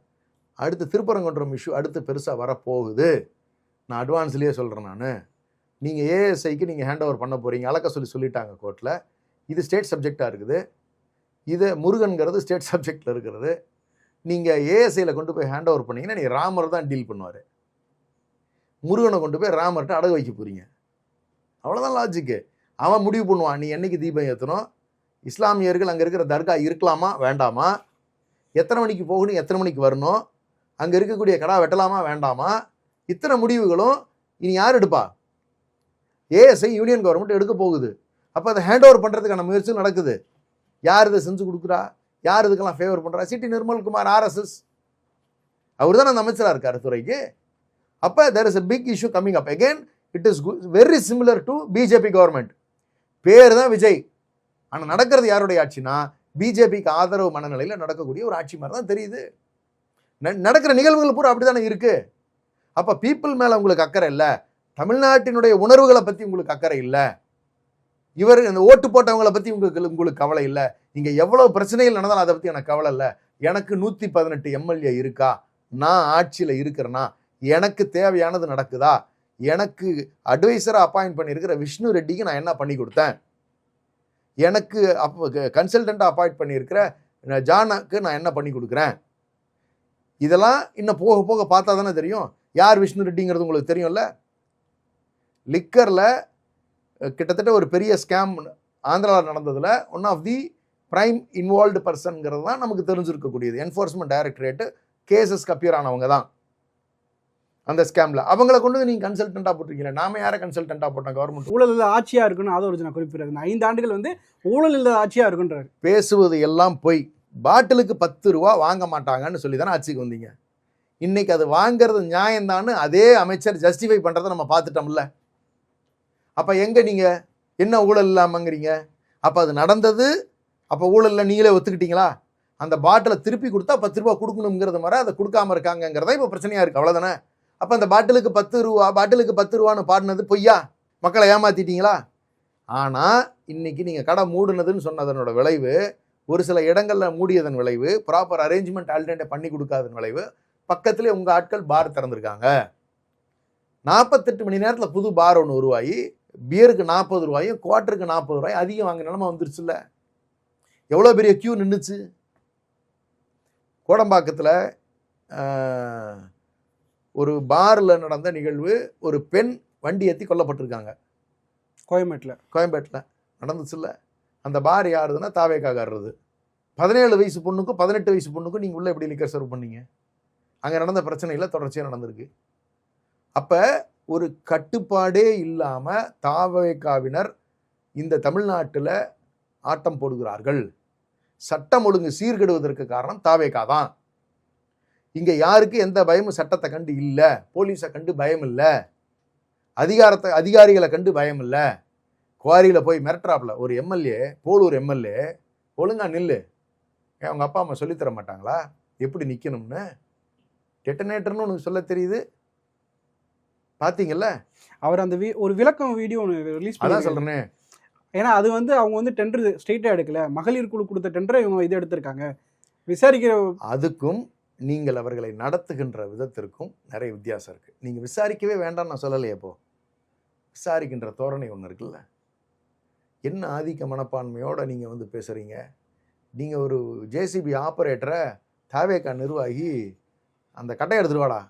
அடுத்து திருப்பரங்குன்றம் இஷ்யூ அடுத்து பெருசாக வரப்போகுது. நான் அட்வான்ஸ்லேயே சொல்கிறேன். நீங்கள் ஏஎஸ்ஐக்கு நீங்கள் ஹேண்ட் ஓவர் பண்ண போகிறீங்க, அளக்க சொல்லிட்டாங்க கோர்ட்டில். இது ஸ்டேட் சப்ஜெக்டாக இருக்குது. இது முருகன்கிறது ஸ்டேட் சப்ஜெக்டில் இருக்கிறது. நீங்கள் ஏஎஸ்ஐயில் கொண்டு போய் ஹேண்ட் ஓவர் பண்ணிங்கன்னா நீங்கள் ராமர் தான் டீல் பண்ணுவார். முருகனை கொண்டு போய் ராமர்கிட்ட அடகு வைக்க போகிறீங்க. அவ்வளோதான் லாஜிக்கு. அவன் முடிவு பண்ணுவான் நீ என்னைக்கு தீபம் ஏற்றணும், இஸ்லாமியர்கள் அங்கே இருக்கிற தர்கா இருக்கலாமா வேண்டாமா, எத்தனை மணிக்கு போகணும், எத்தனை மணிக்கு வரணும், அங்கே இருக்கக்கூடிய கடா வெட்டலாமா வேண்டாமா, இத்தனை முடிவுகளும் இனி யார் எடுப்பா? ஏஎஸ்ஐ யூனியன் கவர்மெண்ட் எடுக்க போகுது. அப்போ அதை ஹேண்ட் ஓவர் பண்ணுறதுக்கான முயற்சி நடக்குது. யார் இதை செஞ்சு கொடுக்குறா, யார் இதுக்கெல்லாம் ஃபேவர் பண்ணுறா? சிட்டி நிர்மல்குமார் RSS, அவர் தான் அந்த அமைச்சராக இருக்கார் துறைக்கு. அப்போ there is a big issue coming up again. It is very similar to BJP government. பேர் தான் விஜய், ஆனால் நடக்கிறது யாருடைய ஆட்சினா பிஜேபிக்கு ஆதரவு மனநிலையில் நடக்கக்கூடிய ஒரு ஆட்சி மாதிரி தான் தெரியுது. நடக்கிற நிகழ்வுகள் பூரா அப்படி தானே இருக்கு. அப்போ பீப்புள் மேலே உங்களுக்கு அக்கறை இல்லை, தமிழ்நாட்டினுடைய உணர்வுகளை பற்றி உங்களுக்கு அக்கறை இல்லை, இவர் இந்த ஓட்டு போட்டவங்களை பற்றி உங்களுக்கு கவலை இல்லை. இங்கே எவ்வளோ பிரச்சனைகள் நடந்தாலும் அதை பற்றி எனக்கு கவலை இல்லை. எனக்கு 118 எம்எல்ஏ இருக்கா, நான் ஆட்சியில் இருக்கிறேன்னா எனக்கு தேவையானது நடக்குதா, எனக்கு அட்வைசராக அப்பாயிண்ட் பண்ணியிருக்கிற விஷ்ணு ரெட்டிக்கு நான் என்ன பண்ணி கொடுத்தேன், எனக்கு கன்சல்டண்ட்டாக அப்பாயிண்ட் பண்ணியிருக்கிற ஜானாக்கு நான் என்ன பண்ணி கொடுக்குறேன், இதெல்லாம் இன்னும் போக போக பார்த்தா தானே தெரியும். யார் விஷ்ணு ரெட்டிங்கிறது உங்களுக்கு தெரியும்ல. லிக்கரில் கிட்டத்தட்ட ஒரு பெரிய ஸ்கேம் ஆந்திராவில் நடந்ததில் one of the prime involved பர்சன்கிறது தான் நமக்கு தெரிஞ்சிருக்கக்கூடியது. என்ஃபோர்ஸ்மெண்ட் டைரக்டரேட்டு கேசஸ்க்கு அப்பியர் ஆனவங்க தான் அந்த ஸ்கேமில். அவங்கள கொண்டு நீங்கள் கன்சல்டண்ட்டாக போட்டிருக்கீங்க. நாம யாரை கன்சல்டண்ட்டாக போட்டோம்? கவர்மெண்ட் ஊழல் இல்லாத ஆட்சியாக இருக்குன்னு அதை ஒரு குறிப்பிடாது. 5 ஆண்டுகள் ஊழல் இல்லாத ஆட்சியாக இருக்குன்றாரு. பேசுவது எல்லாம் போய். பாட்டிலுக்கு 10 ரூபா வாங்க மாட்டாங்கன்னு சொல்லி தானே ஆட்சிக்கு வந்தீங்க. இன்னைக்கு அது வாங்கிறது நியாயம்தான்னு அதே அமைச்சர் ஜஸ்டிஃபை பண்ணுறதை நம்ம பார்த்துட்டோம்ல. அப்போ எங்கே நீங்கள் என்ன ஊழல் இல்லாமங்கிறீங்க? அப்போ அது நடந்தது, அப்போ ஊழலில் நீங்களே ஒத்துக்கிட்டீங்களா? அந்த பாட்டிலை திருப்பி கொடுத்தா 10 ரூபா கொடுக்கணுங்கிறது மாதிரி அதை கொடுக்காம இருக்காங்கிறதா இப்போ பிரச்சனையாக இருக்குது. அவ்வளோதானே. அப்போ அந்த பாட்டிலுக்கு 10 ரூபா, பாட்டிலுக்கு 10 ரூபான்னு பாடினது பொய்யா? மக்களை ஏமாத்திட்டீங்களா? ஆனால் இன்னைக்கு நீங்கள் கடை மூடுனதுன்னு சொன்னதனோட விளைவு, ஒரு சில இடங்களில் மூடியதன் விளைவு, ப்ராப்பர் அரேஞ்ச்மெண்ட் ஆல்டர்னேட் பண்ணி கொடுக்காதன் விளைவு, பக்கத்துலேயே உங்கள் ஆட்கள் பார் திறந்துருக்காங்க. 48 மணி நேரத்தில் புது பார் ஒன்று உருவாகி பியருக்கு 40 ரூபாயும் குவார்ட்டருக்கு 40 ரூபாயும் அதிகம் வாங்க நிலமை வந்துருச்சுல்ல. எவ்வளோ பெரிய கியூ நின்றுச்சு. கோடம்பாக்கத்தில் ஒரு பாரில் நடந்த நிகழ்வு, ஒரு பெண் வண்டி ஏற்றி கொல்லப்பட்டிருக்காங்க. கோயம்பேட்டில் நடந்துச்சுல்ல. அந்த பார் யாருதுன்னா தாவேக்காரது. 17 வயசு பொண்ணுக்கும் 18 வயசு பொண்ணுக்கும் நீங்கள் உள்ளே எப்படி லிக்கர் சர்வ் பண்ணீங்க? அங்கே நடந்த பிரச்சனையில் தொடர்ச்சியாக நடந்திருக்கு. அப்போ ஒரு கட்டுப்பாடே இல்லாமல் தாவேக்காவினர் இந்த தமிழ்நாட்டில் ஆட்டம் போடுகிறார்கள். சட்டம் ஒழுங்கு சீர்கெடுவதற்கு காரணம் தாவேக்கா தான். இங்கே யாருக்கு எந்த பயமும் சட்டத்தை கண்டு இல்லை, போலீஸை கண்டு பயம் இல்லை, அதிகாரிகளை கண்டு பயம் இல்லை. குவாரியில் போய் மிரட்டுறாப்புல ஒரு எம்எல்ஏ, போலூர் எம்எல்ஏ, ஒழுங்கா நில்லு, அவங்க அப்பா அம்மா சொல்லித்தர மாட்டாங்களா எப்படி நிற்கணும்னு? டெட்டனேட்டர்னு உனக்கு சொல்ல தெரியுது, பார்த்தீங்கல்ல? அவர் அந்த ஒரு விளக்கம் வீடியோ ஒன்று ரிலீஸ் அதான் சொல்கிறேனே. ஏன்னா அது அவங்க வந்து டெண்டர் ஸ்ட்ரெயிட்டாக எடுக்கல, மகளிர் குழு கொடுத்த டெண்டரை இவங்க இது எடுத்திருக்காங்க. விசாரிக்கிற அதுக்கும் நீங்கள் அவர்களை நடத்துகின்ற விதத்திற்கும் நிறைய வித்தியாசம் இருக்குது. நீங்கள் விசாரிக்கவே வேண்டாம்னு நான் சொல்லலையே. இப்போ விசாரிக்கின்ற தோரணை ஒன்று இருக்குல்ல. என்ன ஆதிக்க மனப்பான்மையோடு நீங்கள் வந்து பேசுகிறீங்க? நீங்கள் ஒரு ஜேசிபி ஆப்ரேட்டரை தாவேக்கா நிர்வாகி அந்த கட்டை எடுத்துட்டு வாடா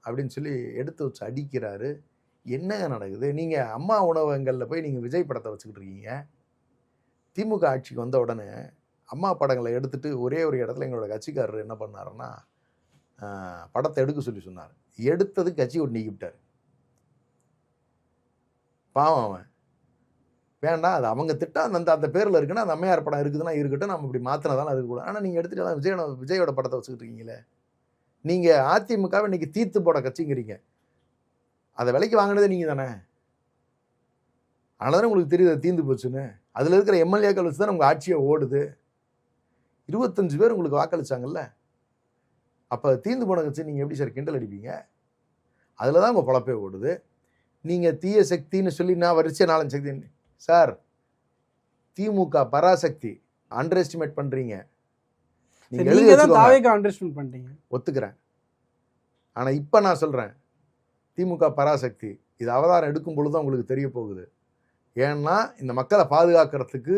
அப்படின்னு சொல்லி எடுத்து வச்சு அடிக்கிறாரு. என்னங்க நடக்குது? நீங்கள் அம்மா உணவகங்களில் போய் நீங்கள் விஜய் படத்தை வச்சுக்கிட்டு இருக்கீங்க. திமுக ஆட்சிக்கு வந்த உடனே அம்மா படங்களை எடுத்துகிட்டு ஒரே ஒரு இடத்துல எங்களோட கட்சிக்காரர் என்ன பண்ணாருன்னா படத்தை எடுக்க சொல்லி சொன்னார். எடுத்தது கட்சி ஒன்று நீக்கிவிட்டார். பாவம் அவன். வேண்டாம், அது அவங்க திட்டம் அந்த பேரில் இருக்குன்னா அந்த அம்மையார் படம் இருக்குதுன்னா இருக்கட்டும், நம்ம இப்படி மாற்றினதாலும் இருக்கக்கூடாது. ஆனால் நீங்கள் எடுத்துகிட்டு விஜயோட படத்தை வச்சுக்கிட்டு இருக்கீங்களே. நீங்கள் அதிமுகவை இன்னைக்கு தீர்த்து போட கட்சிங்கிறீங்க. அதை விலைக்கு வாங்கினதே நீங்கள் தானே. அதனால உங்களுக்கு தெரியுது தீர்ந்து போச்சுன்னு. அதில் இருக்கிற எம்எல்ஏக்கள் வச்சு தான் உங்கள் ஆட்சியை ஓடுது. 25 பேர் உங்களுக்கு வாக்களிச்சாங்கல்ல. அப்போ தீர்ந்து போன கட்சி நீங்கள் எப்படி சார் கிண்டல் அடிப்பீங்க? அதில் தான் உங்கள் பொழப்பே ஓடுது. நீங்கள் தீய சக்தின்னு சொல்லி நான் வரிசை 4 சக்தி சார். திமுக பராசக்தி அண்டர் எஸ்டிமேட் பண்ணுறீங்க. ஒத்துக்கிறேன். ஆனால் இப்போ நான் சொல்கிறேன், திமுக பராசக்தி இது அவதாரம் எடுக்கும் பொழுது தான் உங்களுக்கு தெரிய போகுது. ஏன்னா இந்த மக்களை பாதுகாக்கிறதுக்கு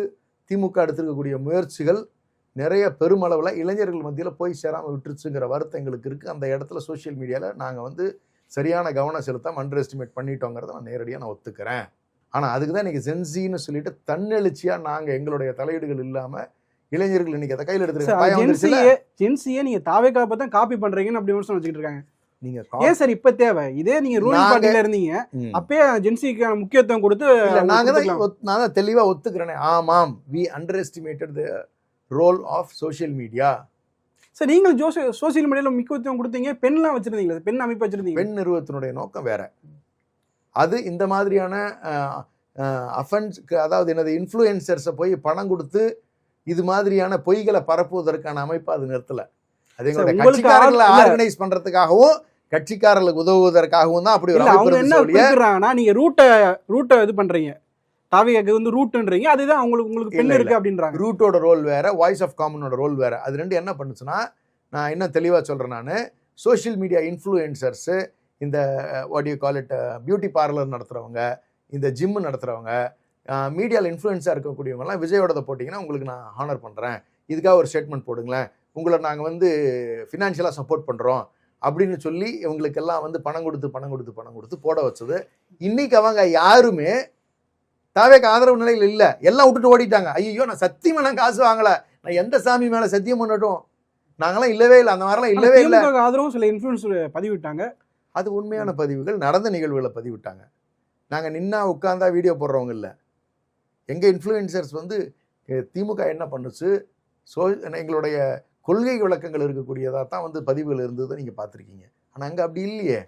திமுக எடுத்துருக்கக்கூடிய முயற்சிகள் நிறைய பெருமளவில் இளைஞர்கள் மத்தியில் போய் சேராமல் விட்டுருச்சுங்கிற வருத்தம் எங்களுக்கு இருக்குது. அந்த இடத்துல சோஷியல் மீடியாவில் நாங்கள் வந்து சரியான கவனம் செலுத்தாமல் அண்டர் எஸ்டிமேட் பண்ணிட்டோங்கிறத நான் நேரடியாக ஒத்துக்கிறேன். ஆனால் அதுக்கு தான் இன்றைக்கி ஜென்சின்னு சொல்லிட்டு தன்னெழுச்சியாக நாங்கள் எங்களுடைய தலையீடுகள் இல்லாமல் இளைஞர்கள் இன்னைக்கு அதை கையில் எடுத்துருக்காங்க. ஜென்சியை நீங்கள் தாவேக்கா பார்த்தா காப்பி பண்ணுறீங்கன்னு அப்படி விமர்சனம் வச்சுக்கிட்டு இருக்காங்க. நீங்க ஏன் சார் இப்ப தேவை? இதே நீங்க ரூலிங் பார்ட்டில இருந்தீங்க, அப்பயே ஜென்சிக்கான முக்கியத்துவம் கொடுத்து நாங்க தெளிவா ஒத்துக்கிறேன். ஆமாம், we underestimated the role of social media. Sir நீங்கள் சோசியல் மீடியாவில் முக்கியத்துவம் கொடுத்தீங்க, பெண்லாம் வச்சிருந்தீங்களா? பெண் அமைப்பு வச்சிருந்தீங்க. பெண் நிறுவனத்தினுடைய நோக்கம் வேற. அது இந்த மாதிரியான அஃபென்ஸ், அதாவது என்னது, இன்ஃப்ளூயன்சர்ஸை போய் பணம் கொடுத்து இது மாதிரியான பொய்களை பரப்புவதற்கான அமைப்பு அது நிறுத்தல. அது எங்களுடைய கட்சிக்காரர்களை ஆர்கனைஸ் பண்றதுக்காகவும் கட்சிக்காரர்களுக்கு உதவுவதற்காகவும் தான் அப்படி ஒரு அவங்க என்ன சொல்றாங்கன்னா, நீங்க ரூட்டை இது பண்றீங்க, தாவேக்காக்கு வந்து ரூட்ன்றீங்க, அதுதான் உங்களுக்கு பெண் இருக்கு அப்படின்றாங்க. ரூட்டோட ரோல் வேற, வாய்ஸ் ஆஃப் காமனோட ரோல் வேற. அது ரெண்டு என்ன பண்ணுச்சுன்னா, நான் இன்னும் தெளிவா சொல்றேன், நான் சோஷியல் மீடியா இன்ஃப்ளூயன்சர்ஸ், இந்த what you call it, beauty parlour நடத்துறவங்க, இந்த ஜிம் நடத்துறவங்க, மீடியாவில் இன்ஃப்ளூயன்ஸாக இருக்கக்கூடியவங்கலாம் விஜயோட போட்டிங்கன்னா உங்களுக்கு நான் ஹானர் பண்ணுறேன், இதுக்காக ஒரு ஸ்டேட்மெண்ட் போடுங்களேன், உங்களை நாங்கள் வந்து ஃபினான்ஷியலாக சப்போர்ட் பண்ணுறோம் அப்படின்னு சொல்லி இவங்களுக்கெல்லாம் வந்து பணம் கொடுத்து போட வச்சது. இன்னைக்கு அவங்க யாருமே தாவேக்கு ஆதரவு நிலையில் இல்லை. எல்லாம் விட்டுட்டு ஓடிட்டாங்க. ஐயோ, நான் சத்தியமாக நான் காசு வாங்கலை, நான் எந்த சாமி மேலே சத்தியம் பண்ணட்டும், நாங்களாம் இல்லவே இல்லை, அந்த மாதிரிலாம் இல்லவே இல்லை. ஆதரவும் சில இன்ஃப்ளூயன்ஸ் பதிவிட்டாங்க. அது உண்மையான பதிவுகள், நடந்த நிகழ்வுகளை பதிவிட்டாங்க. நாங்கள் நின்னா உட்காந்தா வீடியோ போடுறவங்க இல்லை. எங்கள் இன்ஃப்ளூயன்சர்ஸ் வந்து திமுக என்ன பண்ணுச்சு, எங்களுடைய கொள்கை விளக்கங்கள் இருக்கக்கூடியதாக தான் வந்து பதிவுகள் இருந்ததை நீங்கள் பார்த்துருக்கீங்க. ஆனால் அங்கே அப்படி இல்லையே.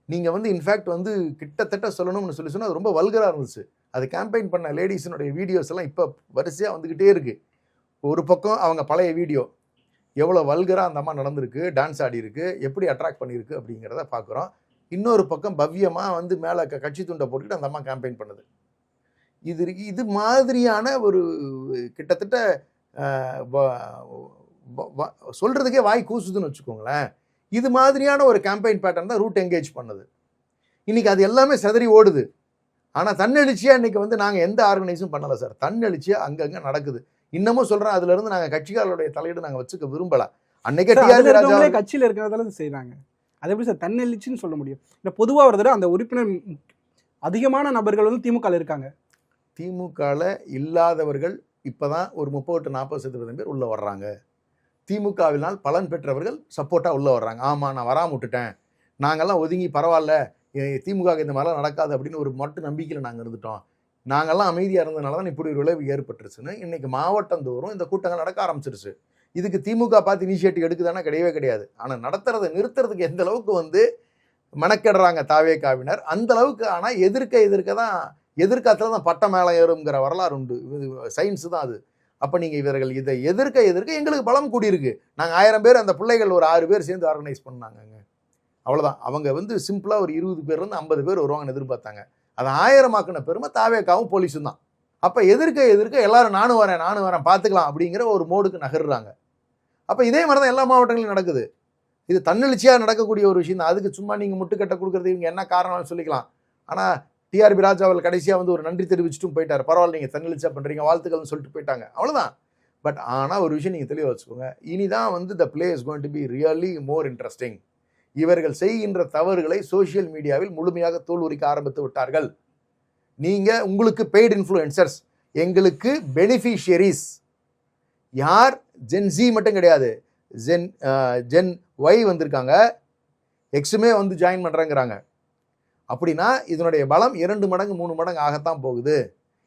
நீங்கள் வந்து இன்ஃபேக்ட் வந்து கிட்டத்தட்ட சொல்லணும்னு சொல்லி சொன்னால் அது ரொம்ப வல்கராக இருந்துச்சு. அது கேம்பெயின் பண்ண லேடிஸினுடைய வீடியோஸ் எல்லாம் இப்போ வரிசையாக வந்துக்கிட்டே இருக்குது. ஒரு பக்கம் அவங்க பழைய வீடியோ எவ்வளோ வல்கராக அந்த அம்மா நடந்திருக்கு, டான்ஸ் ஆடி இருக்கு, எப்படி அட்ராக்ட் பண்ணியிருக்கு அப்படிங்கிறத பார்க்குறோம். இன்னொரு பக்கம் பவ்யமாக வந்து மேலே கட்சி துண்டை போட்டுக்கிட்டு அந்த அம்மா கேம்பெயின் பண்ணுது. இது மாதிரியான ஒரு கிட்டத்தட்ட சொல்றதுக்கே வாய் கூசுதுன்னு வச்சுக்கோங்களேன். இது மாதிரியான ஒரு கேம்பெயின் பேட்டர்ன் தான் ரூட் என்கேஜ் பண்ணுது. இன்னைக்கு அது எல்லாமே சிதறி ஓடுது. ஆனால் தன்னெழுச்சியாக இன்னைக்கு வந்து நாங்கள் எந்த ஆர்கனைஸும் பண்ணலை சார். தன்னெழுச்சியாக அங்கங்கே நடக்குது. இன்னமும் சொல்கிறேன், அதுல இருந்து நாங்கள் கட்சிக்காரருடைய தலையீடு நாங்கள் வச்சுக்க விரும்பல. அன்னைக்கே டிஆர்பி ராஜா கட்சியில் இருக்கிறதால செய்கிறாங்க. அது எப்படி சார் தன்னெழுச்சின்னு சொல்ல முடியும்? இல்லை பொதுவாக ஒரு தடவை அந்த உறுப்பினர் அதிகமான நபர்கள் வந்து திமுகவில் இருக்காங்க. திமுகவில் இல்லாதவர்கள் இப்போதான் ஒரு 30-40% பேர் உள்ளே வர்றாங்க. திமுகவினால் பலன் பெற்றவர்கள் சப்போர்ட்டாக உள்ளே வர்றாங்க. ஆமாம், நான் வராமல் விட்டுட்டேன், நாங்கள்லாம் ஒதுங்கி பரவாயில்ல, திமுக இந்த மாதிரிலாம் நடக்காது அப்படின்னு ஒரு மட்டும் நம்பிக்கையில் நாங்கள் இருந்துட்டோம், நாங்கள்லாம் அமைதியாக இருந்ததுனால தான் இப்படி ஒரு விளைவு ஏற்பட்டுருச்சுன்னு இன்னைக்கு மாவட்டந்தோறும் இந்த கூட்டங்கள் நடக்க ஆரம்பிச்சிருச்சு. இதுக்கு திமுக பார்த்து இனிஷியேட்டிவ் எடுக்குதானா? கிடையவே கிடையாது. ஆனால் நடத்துறதை நிறுத்துறதுக்கு எந்த அளவுக்கு வந்து மெனக்கெடுறாங்க தாவேகாவினர், அந்த அளவுக்கு. ஆனால் எதிர்காலத்தில் தான் பட்ட மேலே ஏறுங்கிற வரலாறு உண்டு. சயின்ஸு தான் அது. அப்போ நீங்கள் இவர்கள் இதை எதிர்க்க எங்களுக்கு பலம் கூடியிருக்கு. நாங்கள் 1000 பேர், அந்த பிள்ளைகள் ஒரு 6 பேர் சேர்ந்து ஆர்கனைஸ் பண்ணாங்கங்க. அவ்வளோதான். அவங்க வந்து சிம்பிளாக ஒரு 20 பேர்லேருந்து 50 பேர் வருவாங்கன்னு எதிர்பார்த்தாங்க. அதை 1000 ஆக்கின பெருமை தாவேகாவும் போலீஸும் தான். அப்போ எதிர்க்க எல்லாரும் நானும் வரேன் பார்த்துக்கலாம் அப்படிங்கிற ஒரு மோடுக்கு நகர்றாங்க. அப்போ இதே மாதிரி தான் எல்லா மாவட்டங்களிலும் நடக்குது. இது தன்னெழுச்சியாக நடக்கக்கூடிய ஒரு விஷயம் தான். அதுக்கு சும்மா நீங்கள் முட்டுக்கட்டை கொடுக்குறது இவங்க என்ன காரணம்னு சொல்லிக்கலாம். ஆனால் டிஆர்பி ராஜா அவர்கள் கடைசியாக வந்து ஒரு நன்றி தெரிவிச்சுட்டும் போயிட்டார். பரவாயில்ல, நீங்கள் தன்னெழுச்சியாக பண்ணுறீங்க, வாழ்த்துக்கள்னு சொல்லிட்டு போயிட்டாங்க, அவ்வளோதான். பட் ஆனால் ஒரு விஷயம் நீங்கள் தெளிவாக வச்சுக்கோங்க, இனிதான் வந்து the play is going to be really more interesting. இவர்கள் செய்கின்ற தவறுகளை சோசியல் மீடியாவில் முழுமையாக தோல் உரிக்க ஆரம்பித்து விட்டார்கள். நீங்கள் உங்களுக்கு பெய்டு இன்ஃப்ளூயன்சர்ஸ், எங்களுக்கு பெனிஃபிஷியரிஸ் யார்? ஜென்சி மட்டும் கிடையாது, ஜென் ஒய் வந்திருக்காங்க, எக்ஸுமே வந்து ஜாயின் பண்ணுறேங்கிறாங்க. அப்படின்னா இதனுடைய பலம் 2 மடங்கு 3 மடங்கு ஆகத்தான் போகுது.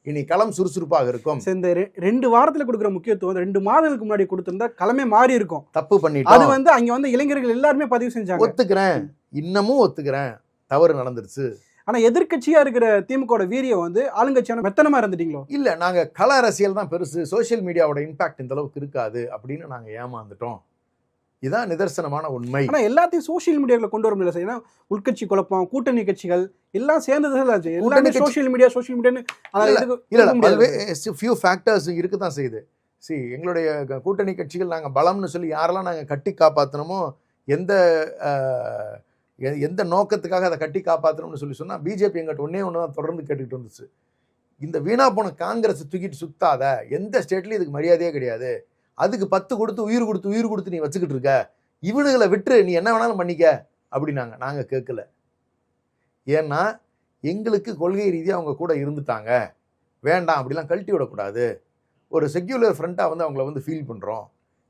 இனி களம் சுறுசுறுப்பாக இருக்கும். இந்த 2 வாரத்தில் கொடுக்குற முக்கியத்துவம் 2 மாதங்களுக்கு முன்னாடி கொடுத்திருந்தா களமே மாறி இருக்கும். தப்பு பண்ணிட்டோம். அது வந்து அங்க வந்து இளைஞர்கள் எல்லாருமே பதிவு செஞ்சாங்க. ஒத்துக்கிறேன், இன்னமும் ஒத்துக்கிறேன், தவறு நடந்துருச்சு. ஆனா எதிர்கட்சியா இருக்கிற திமுக வீரியம் வந்து ஆளுங்கட்சியான மெத்தனமா இருந்துட்டீங்களோ? இல்ல, நாங்க கள அரசியல் தான் பெருசு, சோசியல் மீடியாவோட இம்பாக்ட் இந்த அளவுக்கு இருக்காது அப்படின்னு நாங்க ஏமாந்துட்டோம். இதான் நிதர்சனமான உண்மை. ஆனா எல்லாத்தையும் சோசியல் மீடியாவில் கொண்டு வர முடியல. ஏன்னா உள்கட்சி குழப்பம், கூட்டணி கட்சிகள் எல்லாம் சேர்ந்தது எல்லாமே சோசியல் மீடியான்னு ஃபியூ ஃபேக்டர்ஸ் இருக்கு தான் செய்யுது. எங்களுடைய கூட்டணி கட்சிகள் நாங்கள் பலம்னு சொல்லி யாரெல்லாம் நாங்கள் கட்டி காப்பாற்றணுமோ, எந்த நோக்கத்துக்காக அதை கட்டி காப்பாற்றணும்னு சொல்லி சொன்னால் பிஜேபி எங்கிட்ட ஒன்று தான் தொடர்ந்து கேட்டுக்கிட்டு வந்துச்சு. இந்த வீணா போன காங்கிரஸ் தூக்கிட்டு சுத்தாத, எந்த ஸ்டேட்லையும் இதுக்கு மரியாதையே கிடையாது, அதுக்கு 10 கொடுத்து உயிர் கொடுத்து நீ வச்சுக்கிட்டு இருக்க, இவனுகளை விட்டு நீ என்ன வேணாலும் பண்ணிக்க அப்படின்னாங்க. நாங்கள் கேட்கல. ஏன்னா எங்களுக்கு கொள்கை ரீதியாக அவங்க கூட இருந்துட்டாங்க, வேண்டாம் அப்படிலாம் கழட்டி விடக்கூடாது, ஒரு செக்யூலர் ஃப்ரண்ட்டாக வந்து அவங்கள வந்து ஃபீல் பண்ணுறோம்,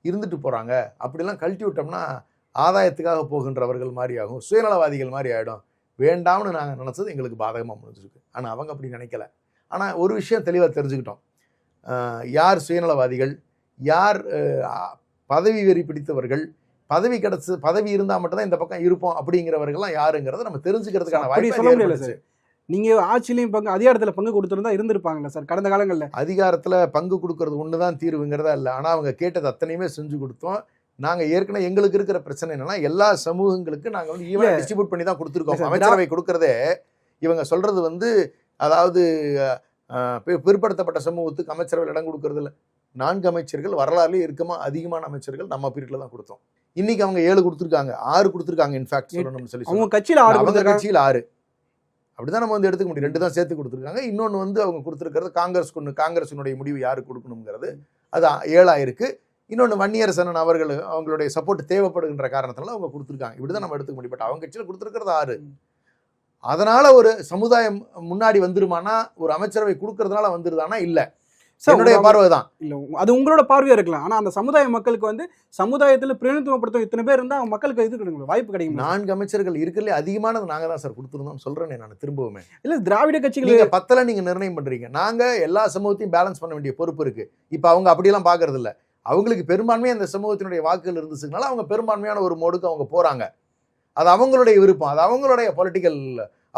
இருந்துட்டு போகிறாங்க, அப்படிலாம் கழட்டி விட்டோம்னா ஆதாயத்துக்காக போகின்றவர்கள் மாதிரி ஆகும், சுயநலவாதிகள் மாதிரி ஆகிடும், வேண்டாம்னு நாங்கள் நினச்சது எங்களுக்கு பாதகமாக முடிஞ்சிருக்கு. ஆனால் அவங்க அப்படி நினைக்கல. ஆனால் ஒரு விஷயம் தெளிவாக தெரிஞ்சுக்கிட்டோம், யார் சுயநலவாதிகள், யார் பதவி வெறி பிடித்தவர்கள், பதவி இருந்தால் மட்டும்தான் இந்த பக்கம் இருப்போம் அப்படிங்கிறவர்கள்லாம் யாருங்கிறத நம்ம தெரிஞ்சுக்கிறதுக்கான வாய்ப்பு. நீங்க ஆட்சியிலையும் பங்கு, அதிகாரத்தில் பங்கு கொடுத்துருந்தா இருந்திருப்பாங்கல்ல சார் கடந்த காலங்களில்? அதிகாரத்தில் பங்கு கொடுக்கறது ஒன்று தான் தீர்வுங்கிறதா இல்லை. ஆனால் அவங்க கேட்டது அத்தனையுமே செஞ்சு கொடுத்தோம். நாங்கள் ஏற்கனவே எங்களுக்கு இருக்கிற பிரச்சனை என்னன்னா, எல்லா சமூகங்களுக்கு நாங்கள் வந்து ஈவன் டிஸ்ட்ரிபியூட் பண்ணி தான் கொடுத்துருக்கோம். அமைச்சரவை கொடுக்கறதே இவங்க சொல்றது வந்து, அதாவது பிற்படுத்தப்பட்ட சமூகத்துக்கு அமைச்சரவை இடம் கொடுக்கறது இல்லை. 4 அமைச்சர்கள் வரலாறுலேயே அதிகமான அமைச்சர்கள் நம்ம பீரியட்ல தான் கொடுத்தோம். இன்னைக்கு அவங்க 7 கொடுத்துருக்காங்க, 6 கொடுத்துருக்காங்க. இன்ஃபேக்ட் சொல்லணும்னு சொல்லி அவங்க கட்சியில் 6 அப்படிதான் நம்ம வந்து எடுத்துக்க முடியும். 2 தான் சேர்த்து கொடுத்துருக்காங்க. இன்னொன்று வந்து அவங்க கொடுத்துருக்கிறது காங்கிரஸினுடைய முடிவு யாருக்கு கொடுக்கணுங்கிறது அது 7 இருக்கு. இன்னொன்று வன்னியரசன் அவர்கள் அவங்களுடைய சப்போர்ட் தேவைப்படுகின்ற காரணத்தினால அவங்க கொடுத்துருக்காங்க. இப்படிதான் நம்ம எடுத்துக்க முடியும். பட் அவங்க கட்சியில் கொடுத்துருக்கிறது 6. அதனால ஒரு சமுதாயம் முன்னாடி வந்துருமானா, ஒரு அமைச்சரவை கொடுக்கறதுனால வந்துருதானா? இல்லை, என்னுடைய பார்வை தான். இல்லை, அது உங்களோட பார்வையா இருக்கலாம். ஆனால் அந்த சமுதாய மக்களுக்கு வந்து சமுதாயத்தில் பிரதிநிதித்துவப்படுத்த இத்தனை பேர் இருந்தால் மக்களுக்கு இது வாய்ப்பு கிடைக்கும். 4 அமைச்சர்கள் இருக்கிறதுலே அதிகமானது நாங்கள் தான் சார் கொடுத்துருந்தோம் சொல்றேன் நான் திரும்பவுமே. இல்லை, திராவிட கட்சிகள் நீங்கள் 10 நீங்கள் நிர்ணயம் பண்றீங்க, நாங்கள் எல்லா சமூகத்தையும் பேலன்ஸ் பண்ண வேண்டிய பொறுப்பு இருக்கு. இப்போ அவங்க அப்படியெல்லாம் பார்க்கறது இல்லை. அவங்களுக்கு பெரும்பான்மையாக அந்த சமூகத்தினுடைய வாக்குகள் இருந்துச்சுனால அவங்க பெரும்பான்மையான ஒரு மோடுக்கு அவங்க போறாங்க. அது அவங்களுடைய விருப்பம், அது அவங்களுடைய பொலிட்டிக்கல்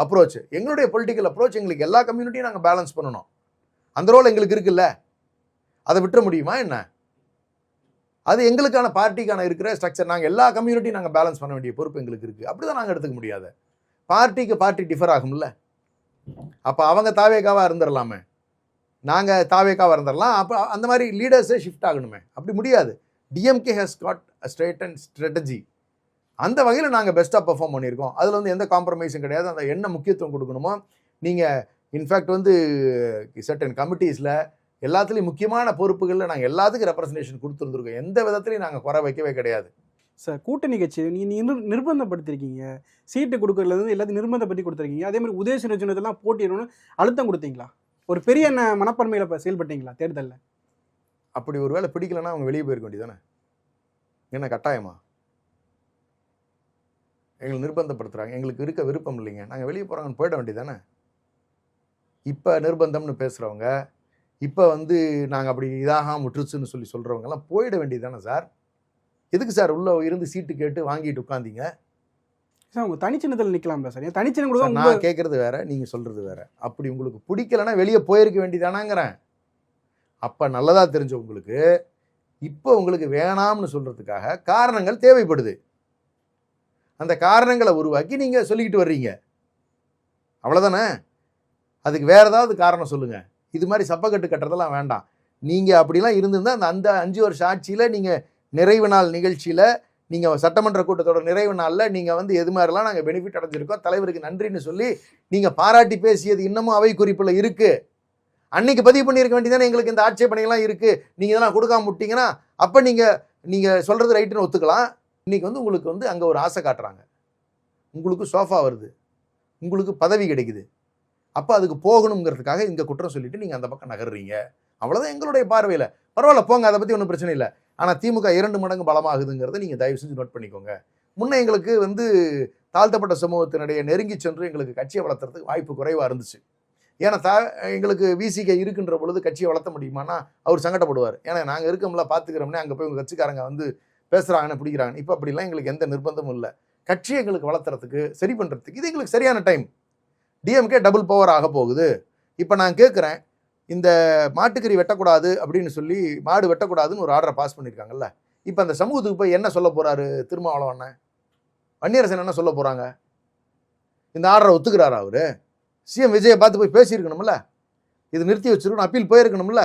அப்ரோச். எங்களுடைய பொலிட்டிக்கல் அப்ரோச், எங்களுக்கு எல்லா கம்யூனிட்டியும் நாங்கள் பேலன்ஸ் பண்ணணும். அந்த ரோல் எங்களுக்கு இருக்குல்ல, அதை விட்டுற முடியுமா என்ன? அது எங்களுக்கான பார்ட்டிக்கான இருக்கிற ஸ்ட்ரக்சர். நாங்கள் எல்லா கம்யூனிட்டியும் நாங்கள் பேலன்ஸ் பண்ண வேண்டிய பொறுப்பு எங்களுக்கு இருக்குது. அப்படி தான் நாங்கள் எடுத்துக்க முடியாது. பார்ட்டிக்கு பார்ட்டி டிஃபர் ஆகும்ல. அப்போ அவங்க தாவேகாவாக இருந்துடலாமே, நாங்கள் தாவேக்காக இருந்துடலாம். அப்போ அந்த மாதிரி லீடர்ஸே ஷிஃப்ட் ஆகணுமே. அப்படி முடியாது. DMK has got a straight and strategy. அந்த வகையில் நாங்கள் பெஸ்ட்டாக பெர்ஃபார்ம் பண்ணியிருக்கோம். அதில் வந்து எந்த காம்ப்ரமைஸும் கிடையாது. அந்த என்ன முக்கியத்துவம் கொடுக்கணுமோ நீங்கள் இன்ஃபேக்ட் வந்து சர்டன் கமிட்டிஸில் எல்லாத்துலேயும் முக்கியமான பொறுப்புகளில் நாங்கள் எல்லாத்துக்கும் ரெப்ரசன்டேஷன் கொடுத்துருந்துருக்கோம். எந்த விதத்துலையும் நாங்கள் குறை வைக்கவே கிடையாது. சார் கூட்டணி கட்சி நீங்கள் நிர்பந்தப்படுத்திருக்கீங்க, சீட்டு கொடுக்கறதுலேருந்து எல்லாத்தையும் நிர்பந்தப்படுத்தி கொடுத்துருக்கீங்க. அதே மாதிரி உதயசூரிய சின்னத்தெல்லாம் போட்டிடணும்னு அழுத்தம் கொடுத்தீங்களா? ஒரு பெரிய மனப்பான்மையில் இப்போ செயல்பட்டீங்களா தேர்தலில்? அப்படி ஒரு வேளை பிடிக்கலன்னா அவங்க வெளியே போயிருக்க வேண்டியதானே? என்ன கட்டாயமா? எங்களை நிர்பந்தப்படுத்துகிறாங்க, எங்களுக்கு இருக்க விருப்பம் இல்லைங்க, நாங்கள் வெளியே போகிறாங்கன்னு போயிட வேண்டியதானே? இப்போ நிர்பந்தம்னு பேசுகிறவங்க, இப்போ வந்து நாங்கள் அப்படி இதாக முற்றுச்சுன்னு சொல்கிறவங்கெல்லாம் போயிட வேண்டியதானே சார்? எதுக்கு சார் உள்ளே இருந்து சீட்டு கேட்டு வாங்கிட்டு உட்காந்தீங்க? சார் உங்கள் தனிச்சின்னத்தில் நிற்கலாம்ல சார்? தனிச்சின்னம் கூட நான் கேட்குறது வேற, நீங்கள் சொல்கிறது வேற. அப்படி உங்களுக்கு பிடிக்கலன்னா வெளியே போயிருக்க வேண்டியதானாங்கிறேன். அப்போ நல்லதாக தெரிஞ்ச உங்களுக்கு இப்போ உங்களுக்கு வேணாம்னு சொல்கிறதுக்காக காரணங்கள் தேவைப்படுது. அந்த காரணங்களை உருவாக்கி நீங்கள் சொல்லிக்கிட்டு வர்றீங்க, அவ்வளோதானே? அதுக்கு வேற ஏதாவது காரணம் சொல்லுங்கள். இது மாதிரி சப்பக்கட்டு கட்டுறதெல்லாம் வேண்டாம். நீங்கள் அப்படிலாம் இருந்திருந்தால் அந்த 5 வருஷ ஆட்சியில் நீங்கள் நிறைவு நாள் நிகழ்ச்சியில் நீங்கள் சட்டமன்ற கூட்டத்தோட நிறைவு நாளில் நீங்கள் வந்து எது மாதிரிலாம் நாங்கள் பெனிஃபிட் அடைஞ்சிருக்கோம், தலைவருக்கு நன்றின்னு சொல்லி நீங்கள் பாராட்டி பேசியது இன்னமும் அவை குறிப்பில் இருக்குது. அன்னைக்கு பதிவு பண்ணியிருக்க வேண்டியதானே? எங்களுக்கு இந்த ஆட்சேபனைகள்லாம் இருக்குது, நீங்கள் இதெல்லாம் கொடுக்காம விட்டீங்கன்னா அப்போ நீங்கள் சொல்கிறது ரைட்டுன்னு ஒத்துக்கலாம். இன்றைக்கி வந்து உங்களுக்கு வந்து அங்கே ஒரு ஆசை காட்டுறாங்க, உங்களுக்கு சோஃபா வருது, உங்களுக்கு பதவி கிடைக்குது, அப்போ அதுக்கு போகணுங்கிறதுக்காக இங்கே குற்றம் சொல்லிட்டு நீங்கள் அந்த பக்கம் நகர்றீங்க. அவ்வளோதான் எங்களுடைய பார்வையில். பரவாயில்ல போங்க, அதை பற்றி ஒன்றும் பிரச்சனை இல்லை. ஆனால் திமுக 2 மடங்கு பலமாகுதுங்கிறத நீங்கள் தயவு செஞ்சு நோட் பண்ணிக்கோங்க. முன்னே எங்களுக்கு வந்து தாழ்த்தப்பட்ட சமூகத்தினுடைய நெருங்கி சென்று எங்களுக்கு கட்சியை வளர்த்துறதுக்கு வாய்ப்பு குறைவாக இருந்துச்சு. ஏன்னா எங்களுக்கு விசிகே இருக்கின்ற பொழுது கட்சியை வளர்த்த முடியுமானா அவர் சங்கடப்படுவார். ஏன்னா நாங்கள் இருக்கோம்ல பார்த்துக்கிறோம்னே, அங்கே போய் உங்கள் கட்சிக்காரங்க வந்து பேசுகிறாங்கன்னு பிடிக்கிறாங்க. இப்போ அப்படிலாம் எங்களுக்கு எந்த நிர்பந்தமும் இல்லை. கட்சியை எங்களுக்கு வளர்த்துறதுக்கு சரி பண்ணுறதுக்கு இது எங்களுக்கு சரியான டைம். டிஎம்கே டபுள் பவர் ஆக போகுது. இப்போ நான் கேட்குறேன், இந்த மாட்டுக்கறி வெட்டக்கூடாது அப்படின்னு சொல்லி மாடு வெட்டக்கூடாதுன்னு ஒரு ஆர்டரை பாஸ் பண்ணியிருக்காங்கல்ல, இப்போ அந்த சமூகத்துக்கு போய் என்ன சொல்ல போகிறாரு திருமாவளவன் அண்ணன், வன்னியரசன் என்ன சொல்ல போகிறாங்க? இந்த ஆர்டரை ஒத்துக்கிறாரா அவர்? சிஎம் விஜயை பார்த்து போய் பேசியிருக்கணும்ல, இது நிறுத்தி வச்சிருக்கணும், அப்பீல் போயிருக்கணும்ல.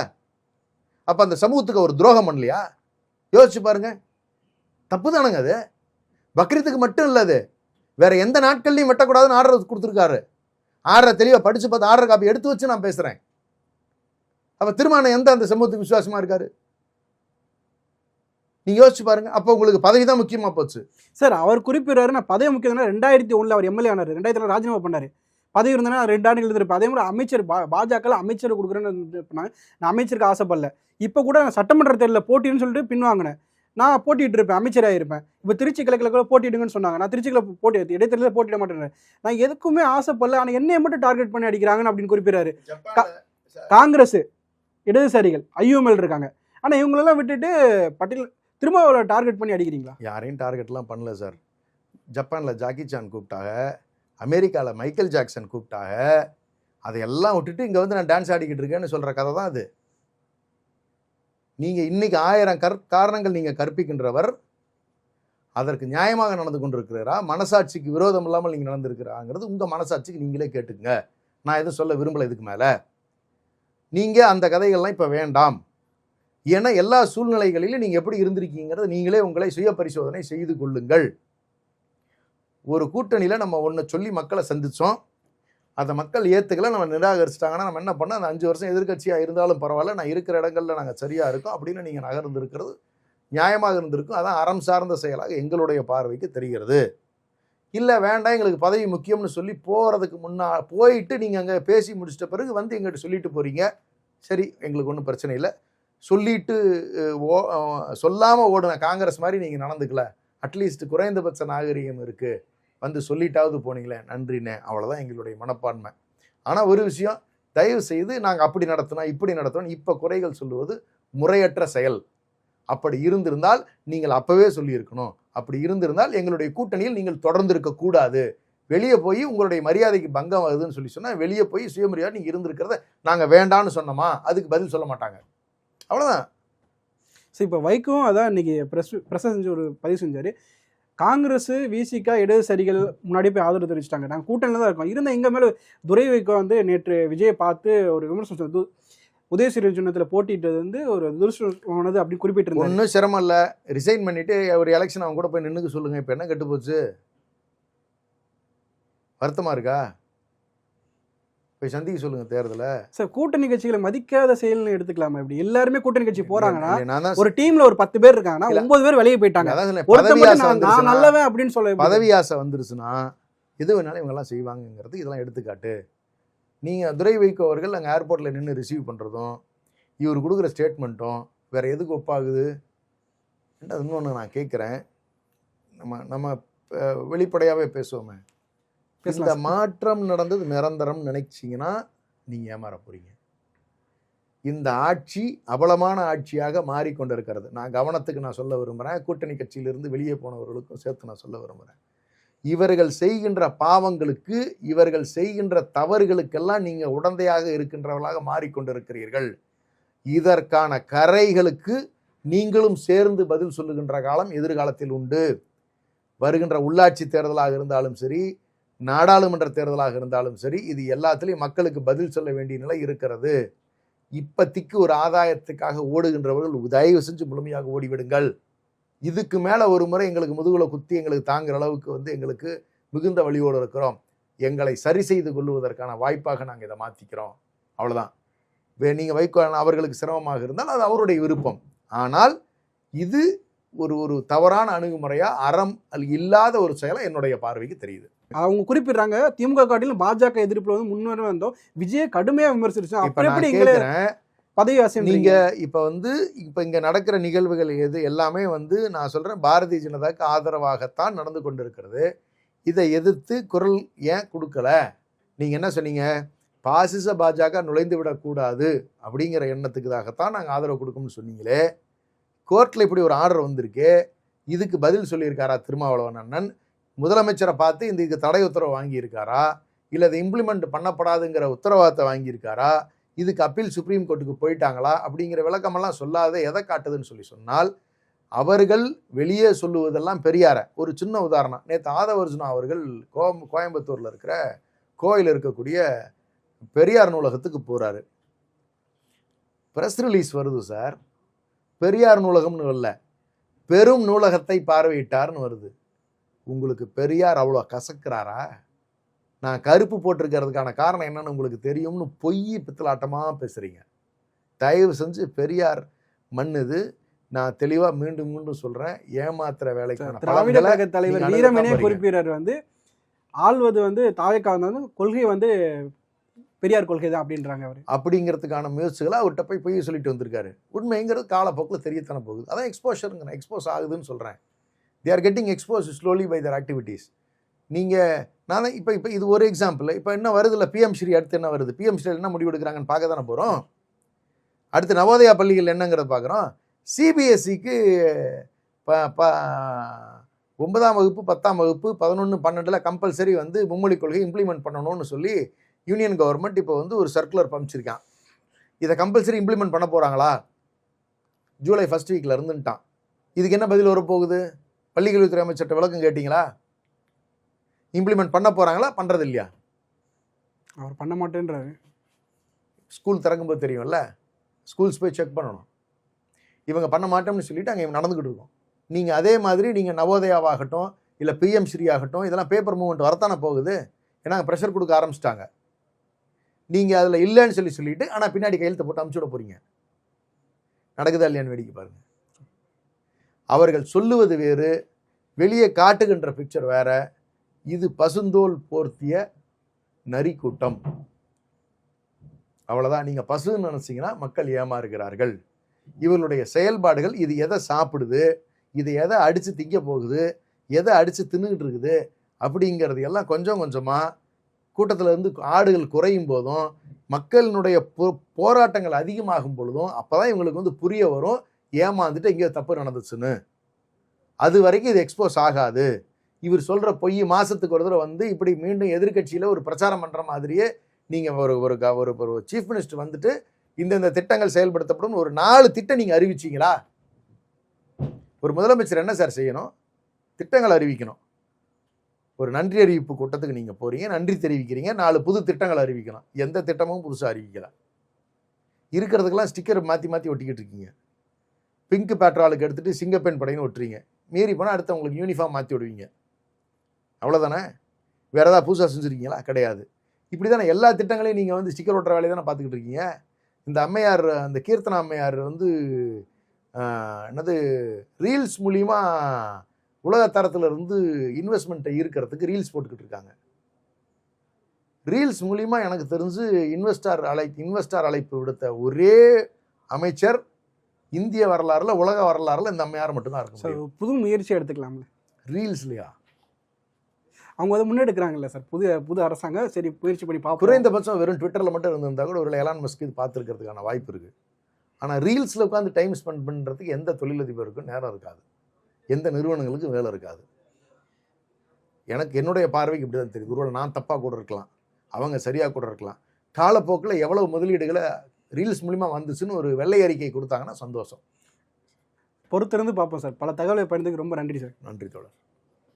அப்போ அந்த சமூகத்துக்கு ஒரு துரோகம் பண்ணலையா? யோசிச்சு பாருங்க. தப்பு தானுங்க அது. பக்ரீத்துக்கு மட்டும் இல்லை, அது வேற எந்த நாட்கள்லையும் வெட்டக்கூடாதுன்னு ஆர்டர் கொடுத்துருக்காரு. ஆர்டரை தெளிவாக படித்து பார்த்து ஆர்டர் காப்பி எடுத்து வச்சு நான் பேசுகிறேன். அப்போ திருமாவளவன் எந்த அந்த சமூகத்துக்கு விசுவாசமாக இருக்காரு? நீங்க யோசிச்சு பாருங்க. அப்போ உங்களுக்கு பதவி தான் முக்கியமா போச்சு சார். அவர் குறிப்பிடுறாரு, நான் பதவி முக்கியம். 2001 அவர் எம்எல்ஏ ஆனார், 2000 ராஜினாமா பண்ணாரு. பதவி இருந்தேன்னா 2 ஆண்டுகள் இருந்திருப்பேன். அதே மாதிரி அமைச்சர் பாஜக அமைச்சர் கொடுக்குறேன்னு நான் அமைச்சருக்கு ஆசைப்படல. இப்போ கூட நான் சட்டமன்ற தேர்தலில் போட்டின்னு சொல்லிட்டு பின்வாங்கினேன். நான் போட்டிட்டு இருப்பேன், அமைச்சராக இருப்பேன். இப்போ திருச்சி கிழக்கில் கூட போட்டிடுங்கன்னு சொன்னாங்க. நான் திருச்சியில் போட்டி இடைத்தேர்தலில் போட்டிட மாட்டேன். நான் எதுக்குமே ஆசைப்படல, ஆனால் என்னையை மட்டும் டார்கெட் பண்ணி அடிக்கிறாங்கன்னு அப்படின்னு குறிப்பிடாரு. காங்கிரஸ் இடதுசாரிகள் ஐயூஎம்எல் இருக்காங்க, ஆனால் இவங்களெல்லாம் விட்டுட்டு பட்டியல் திரும்ப அவரை டார்கெட் பண்ணி அடிக்கிறீங்களா? யாரையும் டார்கெட்லாம் பண்ணல சார். ஜப்பானில் ஜாக்கி சான் கூப்பிட்டாங்க, அமெரிக்காவில் மைக்கேல் ஜாக்சன் கூப்பிட்டாங்க, அதையெல்லாம் விட்டுட்டு இங்கே வந்து நான் டான்ஸ் ஆடிக்கிட்டு இருக்கேன்னு சொல்கிற கதை தான் அது. நீங்கள் இன்னைக்கு 1000 காரணங்கள் நீங்கள் கற்பிக்கின்றவர் அதற்கு நியாயமாக நடந்து கொண்டிருக்கிறாரா, மனசாட்சிக்கு விரோதம் இல்லாமல் நீங்கள் நடந்திருக்கிறாங்கிறது உங்கள் மனசாட்சிக்கு நீங்களே கேட்டுக்குங்க. நான் எதுவும் சொல்ல விரும்பலை இதுக்கு மேலே. நீங்கள் அந்த கதைகள்லாம் இப்போ வேண்டாம். ஏன்னா எல்லா சூழ்நிலைகளிலும் நீங்கள் எப்படி இருந்திருக்கீங்கிறத நீங்களே உங்களை சுய பரிசோதனை செய்து கொள்ளுங்கள். ஒரு கூட்டணியில் நம்ம ஒன்று சொல்லி மக்களை சந்தித்தோம், அதை மக்கள் ஏற்றுக்கல, நம்ம நிராகரிச்சிட்டாங்கன்னா நம்ம என்ன பண்ணோம்? அந்த 5 வருஷம் எதிர்கட்சியாக இருந்தாலும் பரவாயில்ல, நான் இருக்கிற இடங்களில் நாங்கள் சரியாக இருக்கோம் அப்படின்னு நீங்கள் நகர்ந்திருக்கிறது நியாயமாக இருந்திருக்கும். அதான் அறம் சார்ந்த செயலாக எங்களுடைய பார்வைக்கு தெரிகிறது. இல்லை வேண்டாம் எங்களுக்கு பதவி முக்கியம்னு சொல்லி போகிறதுக்கு போயிட்டு நீங்கள் அங்கே பேசி முடிச்சிட்ட பிறகு வந்து எங்கிட்ட சொல்லிட்டு போகிறீங்க. சரி, எங்களுக்கு ஒன்றும் பிரச்சனை இல்லை. சொல்லிட்டு சொல்லாமல் ஓடுன காங்கிரஸ் மாதிரி நீங்கள் நடந்துக்கல, அட்லீஸ்ட் குறைந்தபட்ச நாகரிகம் இருக்குது, வந்து சொல்லிட்டாவது போனீங்களே, நன்றினே, அவ்வளோதான் எங்களுடைய மனப்பான்மை. ஆனால் ஒரு விஷயம், தயவு செய்து நாங்கள் அப்படி நடத்தினோம் இப்படி நடத்தினோம் இப்போ குறைகள் சொல்லுவது முறையற்ற செயல். அப்படி இருந்திருந்தால் நீங்கள் அப்போவே சொல்லியிருக்கணும். அப்படி இருந்திருந்தால் எங்களுடைய கூட்டணியில் நீங்கள் தொடர்ந்து இருக்கக்கூடாது. வெளியே போய் உங்களுடைய மரியாதைக்கு பங்கம் வருதுன்னு சொல்லி சொன்னால் வெளியே போய் சுயமரியாதை நீங்கள் இருந்திருக்கிறத நாங்கள் வேண்டான்னு சொன்னோமா, அதுக்கு பதில் சொல்ல மாட்டாங்க. அவ்வளோதான். சரி, இப்போ வைக்கவும் அதான் இன்னைக்கு ப்ரெஸ் செஞ்சு ஒரு பதிவு செஞ்சார். காங்கிரஸ் விசிகா இடதுசாரிகள் முன்னாடி போய் ஆதரவு தெரிவிச்சிட்டாங்க, நாங்கள் கூட்டணியில் தான் இருக்கோம். இருந்த எங்கள் மேலே துரை வைகோ வந்து நேற்று விஜயை பார்த்து ஒரு விமர்சனம், உதயசூரிய சின்னத்துல போட்டிட்டது வந்து ஒரு துரதிருஷ்டமானது அப்படி குறிப்பிட்டிருந்தாரு. ஒன்றும் சிரமம் இல்லை, ரிசைன் பண்ணிட்டு ஒரு எலெக்ஷன் அவங்க கூட போய் நின்றுக்க சொல்லுங்க. இப்போ என்ன கெட்டு போச்சு? வருத்தமா இருக்கா? போய் சந்திக்க சொல்லுங்க தேர்தலை. சார் கூட்டணி கட்சிகளை மதிக்காத செயல்னு எடுத்துக்கலாமா? இப்படி எல்லாருமே கூட்டணி கட்சி போறாங்கன்னா நான் தான் ஒரு டீம்ல ஒரு 10 பேர் இருக்காங்கன்னா 9 பேர் வெளியே போயிட்டாங்க. அதான் சொன்னேன், ஒருத்தன் பதவி மட்டும் ஆசை நான் வந்துருச்சுன்னா, நல்லவன் அப்படின்னு சொல்ல பதவி ஆசை வந்துருச்சுன்னா எது வேணாலும் இவங்கெல்லாம் செய்வாங்கங்கிறது இதெல்லாம் எடுத்துக்காட்டு. நீங்கள் துரை வைகோ அவர்கள் அங்கே ஏர்போர்ட்டில் நின்று ரிசீவ் பண்ணுறதும் இவர் கொடுக்குற ஸ்டேட்மெண்ட்டும் வேறு எதுக்கு ஒப்பாகுது? இன்னொன்று நான் கேட்குறேன், நம்ம வெளிப்படையாகவே பேசுவோமே, இந்த மாற்றம் நடந்தது நிரந்தரம் நினைச்சிங்கன்னா நீங்கள் ஏமாற போகிறீங்க. இந்த ஆட்சி அபலமான ஆட்சியாக மாறிக்கொண்டிருக்கிறது. நான் கவனத்துக்கு நான் சொல்ல விரும்புகிறேன், கூட்டணி கட்சியிலிருந்து வெளியே போனவர்களுக்கும் சேர்த்து நான் சொல்ல விரும்புகிறேன். இவர்கள் செய்கின்ற பாவங்களுக்கு, இவர்கள் செய்கின்ற தவறுகளுக்கெல்லாம் நீங்கள் உடந்தையாக இருக்கின்றவர்களாக மாறிக்கொண்டிருக்கிறீர்கள். இதற்கான கரைகளுக்கு நீங்களும் சேர்ந்து பதில் சொல்லுகின்ற காலம் எதிர்காலத்தில் உண்டு. வருகின்ற உள்ளாட்சி தேர்தலாக இருந்தாலும் சரி, நாடாளுமன்ற தேர்தலாக இருந்தாலும் சரி, இது எல்லாத்துலேயும் மக்களுக்கு பதில் சொல்ல வேண்டிய நிலை இருக்கிறது. இப்பத்திக்கு ஒரு ஆதாயத்துக்காக ஓடுகின்றவர்கள் தயவு செஞ்சு முழுமையாக ஓடிவிடுங்கள். இதுக்கு மேலே ஒரு முறை எங்களுக்கு முதுகுல குத்தி எங்களுக்கு தாங்குற அளவுக்கு எங்களுக்கு மிகுந்த வழியோடு இருக்கிறோம். எங்களை சரி செய்து கொள்வதற்கான வாய்ப்பாக நாங்கள் இதை மாற்றிக்கிறோம். அவ்வளோதான். நீங்கள் வைகோ அவர்களுக்கு சிரமமாக இருந்தால் அது அவருடைய விருப்பம். ஆனால் இது ஒரு தவறான அணுகுமுறையாக அறம் இல்லாத ஒரு செயலை என்னுடைய பார்வைக்கு தெரியுது. அவங்க குறிப்பிடுறாங்க, திமுக காட்டிலும் பாஜக எதிர்ப்புல முன்வர வந்தோம், விஜய கடுமையா விமர்சிச்சு. பதவி ஆசை நீங்க இப்ப இங்க நடக்கிற நிகழ்வுகள் எல்லாமே நான் சொல்றேன், பாரதிய ஜனதாக்கு ஆதரவாகத்தான் நடந்து கொண்டிருக்கிறது. இதை எதிர்த்து குரல் ஏன் கொடுக்கல? நீங்க என்ன சொன்னீங்க? பாசிச பாஜக நுழைந்து விடக்கூடாது அப்படிங்கிற எண்ணத்துக்காகத்தான் நாங்கள் ஆதரவு கொடுக்கணும்னு சொன்னீங்களே. கோர்ட்டில் இப்படி ஒரு ஆர்டர் வந்திருக்கு, இதுக்கு பதில் சொல்லியிருக்காரா திருமாவளவன் அண்ணன்? முதலமைச்சரை பார்த்து இதுக்கு தடை உத்தரவு வாங்கியிருக்காரா? இல்லை அதை இம்ப்ளிமெண்ட் பண்ணப்படாதுங்கிற உத்தரவாதத்தை வாங்கியிருக்காரா? இதுக்கு அப்பீல் சுப்ரீம் கோர்ட்டுக்கு போயிட்டாங்களா? அப்படிங்கிற விளக்கமெல்லாம் சொல்லாத எதை காட்டுதுன்னு சொன்னால், அவர்கள் வெளியே சொல்லுவதெல்லாம் பெரியார. ஒரு சின்ன உதாரணம், நேற்று ஆதவர்ஜுனா அவர்கள் கோயம்புத்தூரில் இருக்கிற கோயில் இருக்கக்கூடிய பெரியார் நூலகத்துக்கு போகிறாரு. ப்ரெஸ் ரிலீஸ் வருது சார், பெரியார் நூலகம்னு இல்லை, பெரும் நூலகத்தை பார்வையிட்டார்னு வருது. உங்களுக்கு பெரியார் அவ்வளோ கசக்கிறாரா? நான் கருப்பு போட்டிருக்கிறதுக்கான காரணம் என்னன்னு உங்களுக்கு தெரியும்னு பொய் பித்தலாட்டமாக பேசுகிறீங்க. தயவு செஞ்சு பெரியார் மண்ணுது. நான் தெளிவாக மீண்டும் மீண்டும் சொல்கிறேன், ஏமாத்துற வேலைக்கான திராவிட கழக தலைவர் வீரமணியே குறிப்பிடார், ஆள்வது தாவேக்காக கொள்கை பெரியார் கொள்கை தான் அப்படின்றாங்க அவர். அப்படிங்கிறதுக்கான முயற்சிகளை அவர்கிட்ட போய் சொல்லிட்டு வந்திருக்காரு. உண்மைங்கிறது காலப்போக்கில் தெரியத்தானே போகுது. அதான் எக்ஸ்போஷருங்க, எக்ஸ்போஸ் ஆகுதுன்னு சொல்கிறேன். They are getting expose slowly by their activities. நீங்கள் நான் இப்போ இது ஒரு எக்ஸாம்பிள். இப்போ என்ன வருது இல்லை, பிஎம் ஸ்ரீ அடுத்து என்ன வருது, பிஎம் ஸ்ரீ என்ன முடிவு எடுக்கிறாங்கன்னு பார்க்க தானே போகிறோம். அடுத்து நவோதயா பள்ளிகள் என்னங்கிறத பார்க்குறோம். சிபிஎஸ்சிக்கு 9ஆம் வகுப்பு 10ஆம் வகுப்பு 11 12 கம்பல்சரி மும்மொழி கொள்கை இம்ப்ளிமெண்ட் பண்ணணும்னு சொல்லி யூனியன் கவர்மெண்ட் இப்போ ஒரு சர்க்குலர் பம்பிச்சிருக்கான். இதை கம்பல்சரி இம்ப்ளிமெண்ட் பண்ண போகிறாங்களா? ஜூலை 1 வீக்கில் இருந்துட்டான். இதுக்கு என்ன பதில் வரப்போகுது? பள்ளிக்கல்வித்துறை அமைச்சர்கிட்ட விளக்கம் கேட்டிங்களா? இம்ப்ளிமெண்ட் பண்ண போகிறாங்களா, பண்ணுறது இல்லையா? அவர் பண்ண மாட்டேன்றாரு. ஸ்கூல் திறக்கும்போது தெரியும்ல, ஸ்கூல்ஸ் போய் செக் பண்ணணும். இவங்க பண்ண மாட்டோம்னு சொல்லிட்டு அங்கே நடந்துக்கிட்டு இருக்கோம். நீங்கள் அதே மாதிரி நீங்கள் நவோதயாவாகட்டும் இல்லை பிஎம் ஸ்ரீ ஆகட்டும், இதெல்லாம் பேப்பர் மூவ்மெண்ட் வரத்தானே போகுது. ஏன்னா ப்ரெஷர் கொடுக்க ஆரம்பிச்சிட்டாங்க. நீங்கள் அதில் இல்லைன்னு சொல்லிட்டு ஆனால் பின்னாடி கையெழுத்து போட்டு அமுச்சு விட போகிறீங்க. நடக்குதா இல்லையான்னு வேடிக்கை பாருங்கள். அவர்கள் சொல்லுவது வேறு, வெளியே காட்டுகின்ற பிக்சர் வேற. இது பசுந்தோல் போர்த்திய நரி கூட்டம். அவ்வளோதான். நீங்கள் பசுன்னு நினச்சிங்கன்னா மக்கள் ஏமாறுகிறார்கள். இவர்களுடைய செயல்பாடுகள், இது எதை சாப்பிடுது, இது எதை அடித்து திங்க போகுது, எதை அடித்து தின்னுக்கிட்டு இருக்குது அப்படிங்கிறது எல்லாம் கொஞ்சம் கொஞ்சமாக கூட்டத்தில் இருந்து ஆடுகள் குறையும் போதும், மக்களினுடைய போராட்டங்கள் அதிகமாகும் பொழுதும் அப்போ தான் இவங்களுக்கு புரிய வரும், ஏமாந்துட்டு எங்கேயோ தப்பு நடந்துச்சுன்னு. அது வரைக்கும் இது எக்ஸ்போஸ் ஆகாது. இவர் சொல்கிற பொய் மாதத்துக்கு ஒரு தடவை இப்படி மீண்டும் எதிர்கட்சியில் ஒரு பிரச்சாரம் பண்ணுற மாதிரியே நீங்கள் ஒரு சீஃப் மினிஸ்டர் இந்த திட்டங்கள் செயல்படுத்தப்படும் ஒரு 4 திட்டம் நீங்கள் அறிவிச்சிங்களா? ஒரு முதலமைச்சர் என்ன சார் செய்யணும்? திட்டங்கள் அறிவிக்கணும். ஒரு நன்றி அறிவிப்பு கூட்டத்துக்கு நீங்கள் போகிறீங்க, நன்றி தெரிவிக்கிறீங்க, 4 புது திட்டங்கள் அறிவிக்கணும். எந்த திட்டமும் புதுசாக அறிவிக்கல. இருக்கிறதுக்கெல்லாம் ஸ்டிக்கர் மாற்றி மாற்றி ஒட்டிக்கிட்டு இருக்கீங்க. பிங்க் பேட்ராலுக்கு எடுத்துகிட்டு சிங்கப்பெண் படையின்னு ஒட்டுறீங்க. மீறி போனால் அடுத்து உங்களுக்கு யூனிஃபார்ம் மாற்றி விடுவீங்க. அவ்வளோதானே? வேறு ஏதாவது புதுசாக செஞ்சுருக்கீங்களா? கிடையாது. இப்படி தானே எல்லா திட்டங்களையும் நீங்கள் வந்து ஸ்டிக்கர் ஒட்டுற வேலையை தானே பார்த்துக்கிட்டு இருக்கீங்க. இந்த அம்மையார், அந்த கீர்த்தனா அம்மையார் வந்து என்னது ரீல்ஸ் மூலிமா உலகத்தரத்தில் இருந்து இன்வெஸ்ட்மெண்ட்டை ஈர்க்கிறதுக்கு ரீல்ஸ் போட்டுக்கிட்டு இருக்காங்க. ரீல்ஸ் மூலிமா எனக்கு தெரிஞ்சு இன்வெஸ்டார் அழைப்பு விடுத்த ஒரே அமைச்சர் இந்திய வரலாறுல, உலக வரலாறுல இந்த அம்மையார் மட்டும்தான் இருக்கும். புது முயற்சி எடுத்துக்கலாம்ல ரீல்ஸ்லையா? அவங்க வந்து முன்னெடுக்கிறாங்கல்ல சார், புது அரசாங்கம். சரி, முயற்சி பண்ணி பார்ப்போம். குறைந்தபட்சம் வெறும் ட்விட்டரில் மட்டும் இருந்திருந்தா கூட ஒரு எலான் மஸ்க் இது பார்த்துருக்கிறதுக்கான வாய்ப்பு இருக்குது. ஆனால் ரீல்ஸில் உட்காந்து டைம் ஸ்பெண்ட் பண்ணுறதுக்கு எந்த தொழிலதிபருக்கும் நேரம் இருக்காது, எந்த நிறுவனங்களுக்கும் வேலை இருக்காது. எனக்கு என்னுடைய பார்வைக்கு இப்படி தான் தெரியுது. ஒருவேளை நான் தப்பாக கூட இருக்கலாம், அவங்க சரியாக கூட இருக்கலாம். காலப்போக்கில் எவ்வளவு முதலீடுகளை ரீல்ஸ் மூலிமா வந்துச்சுன்னு ஒரு வெள்ளை அறிக்கை கொடுத்தாங்கன்னா சந்தோஷம். பொறுத்திருந்து பார்ப்போம் சார். பல தகவலை பகிர்ந்ததுக்கு ரொம்ப நன்றி சார். நன்றி தோழர்.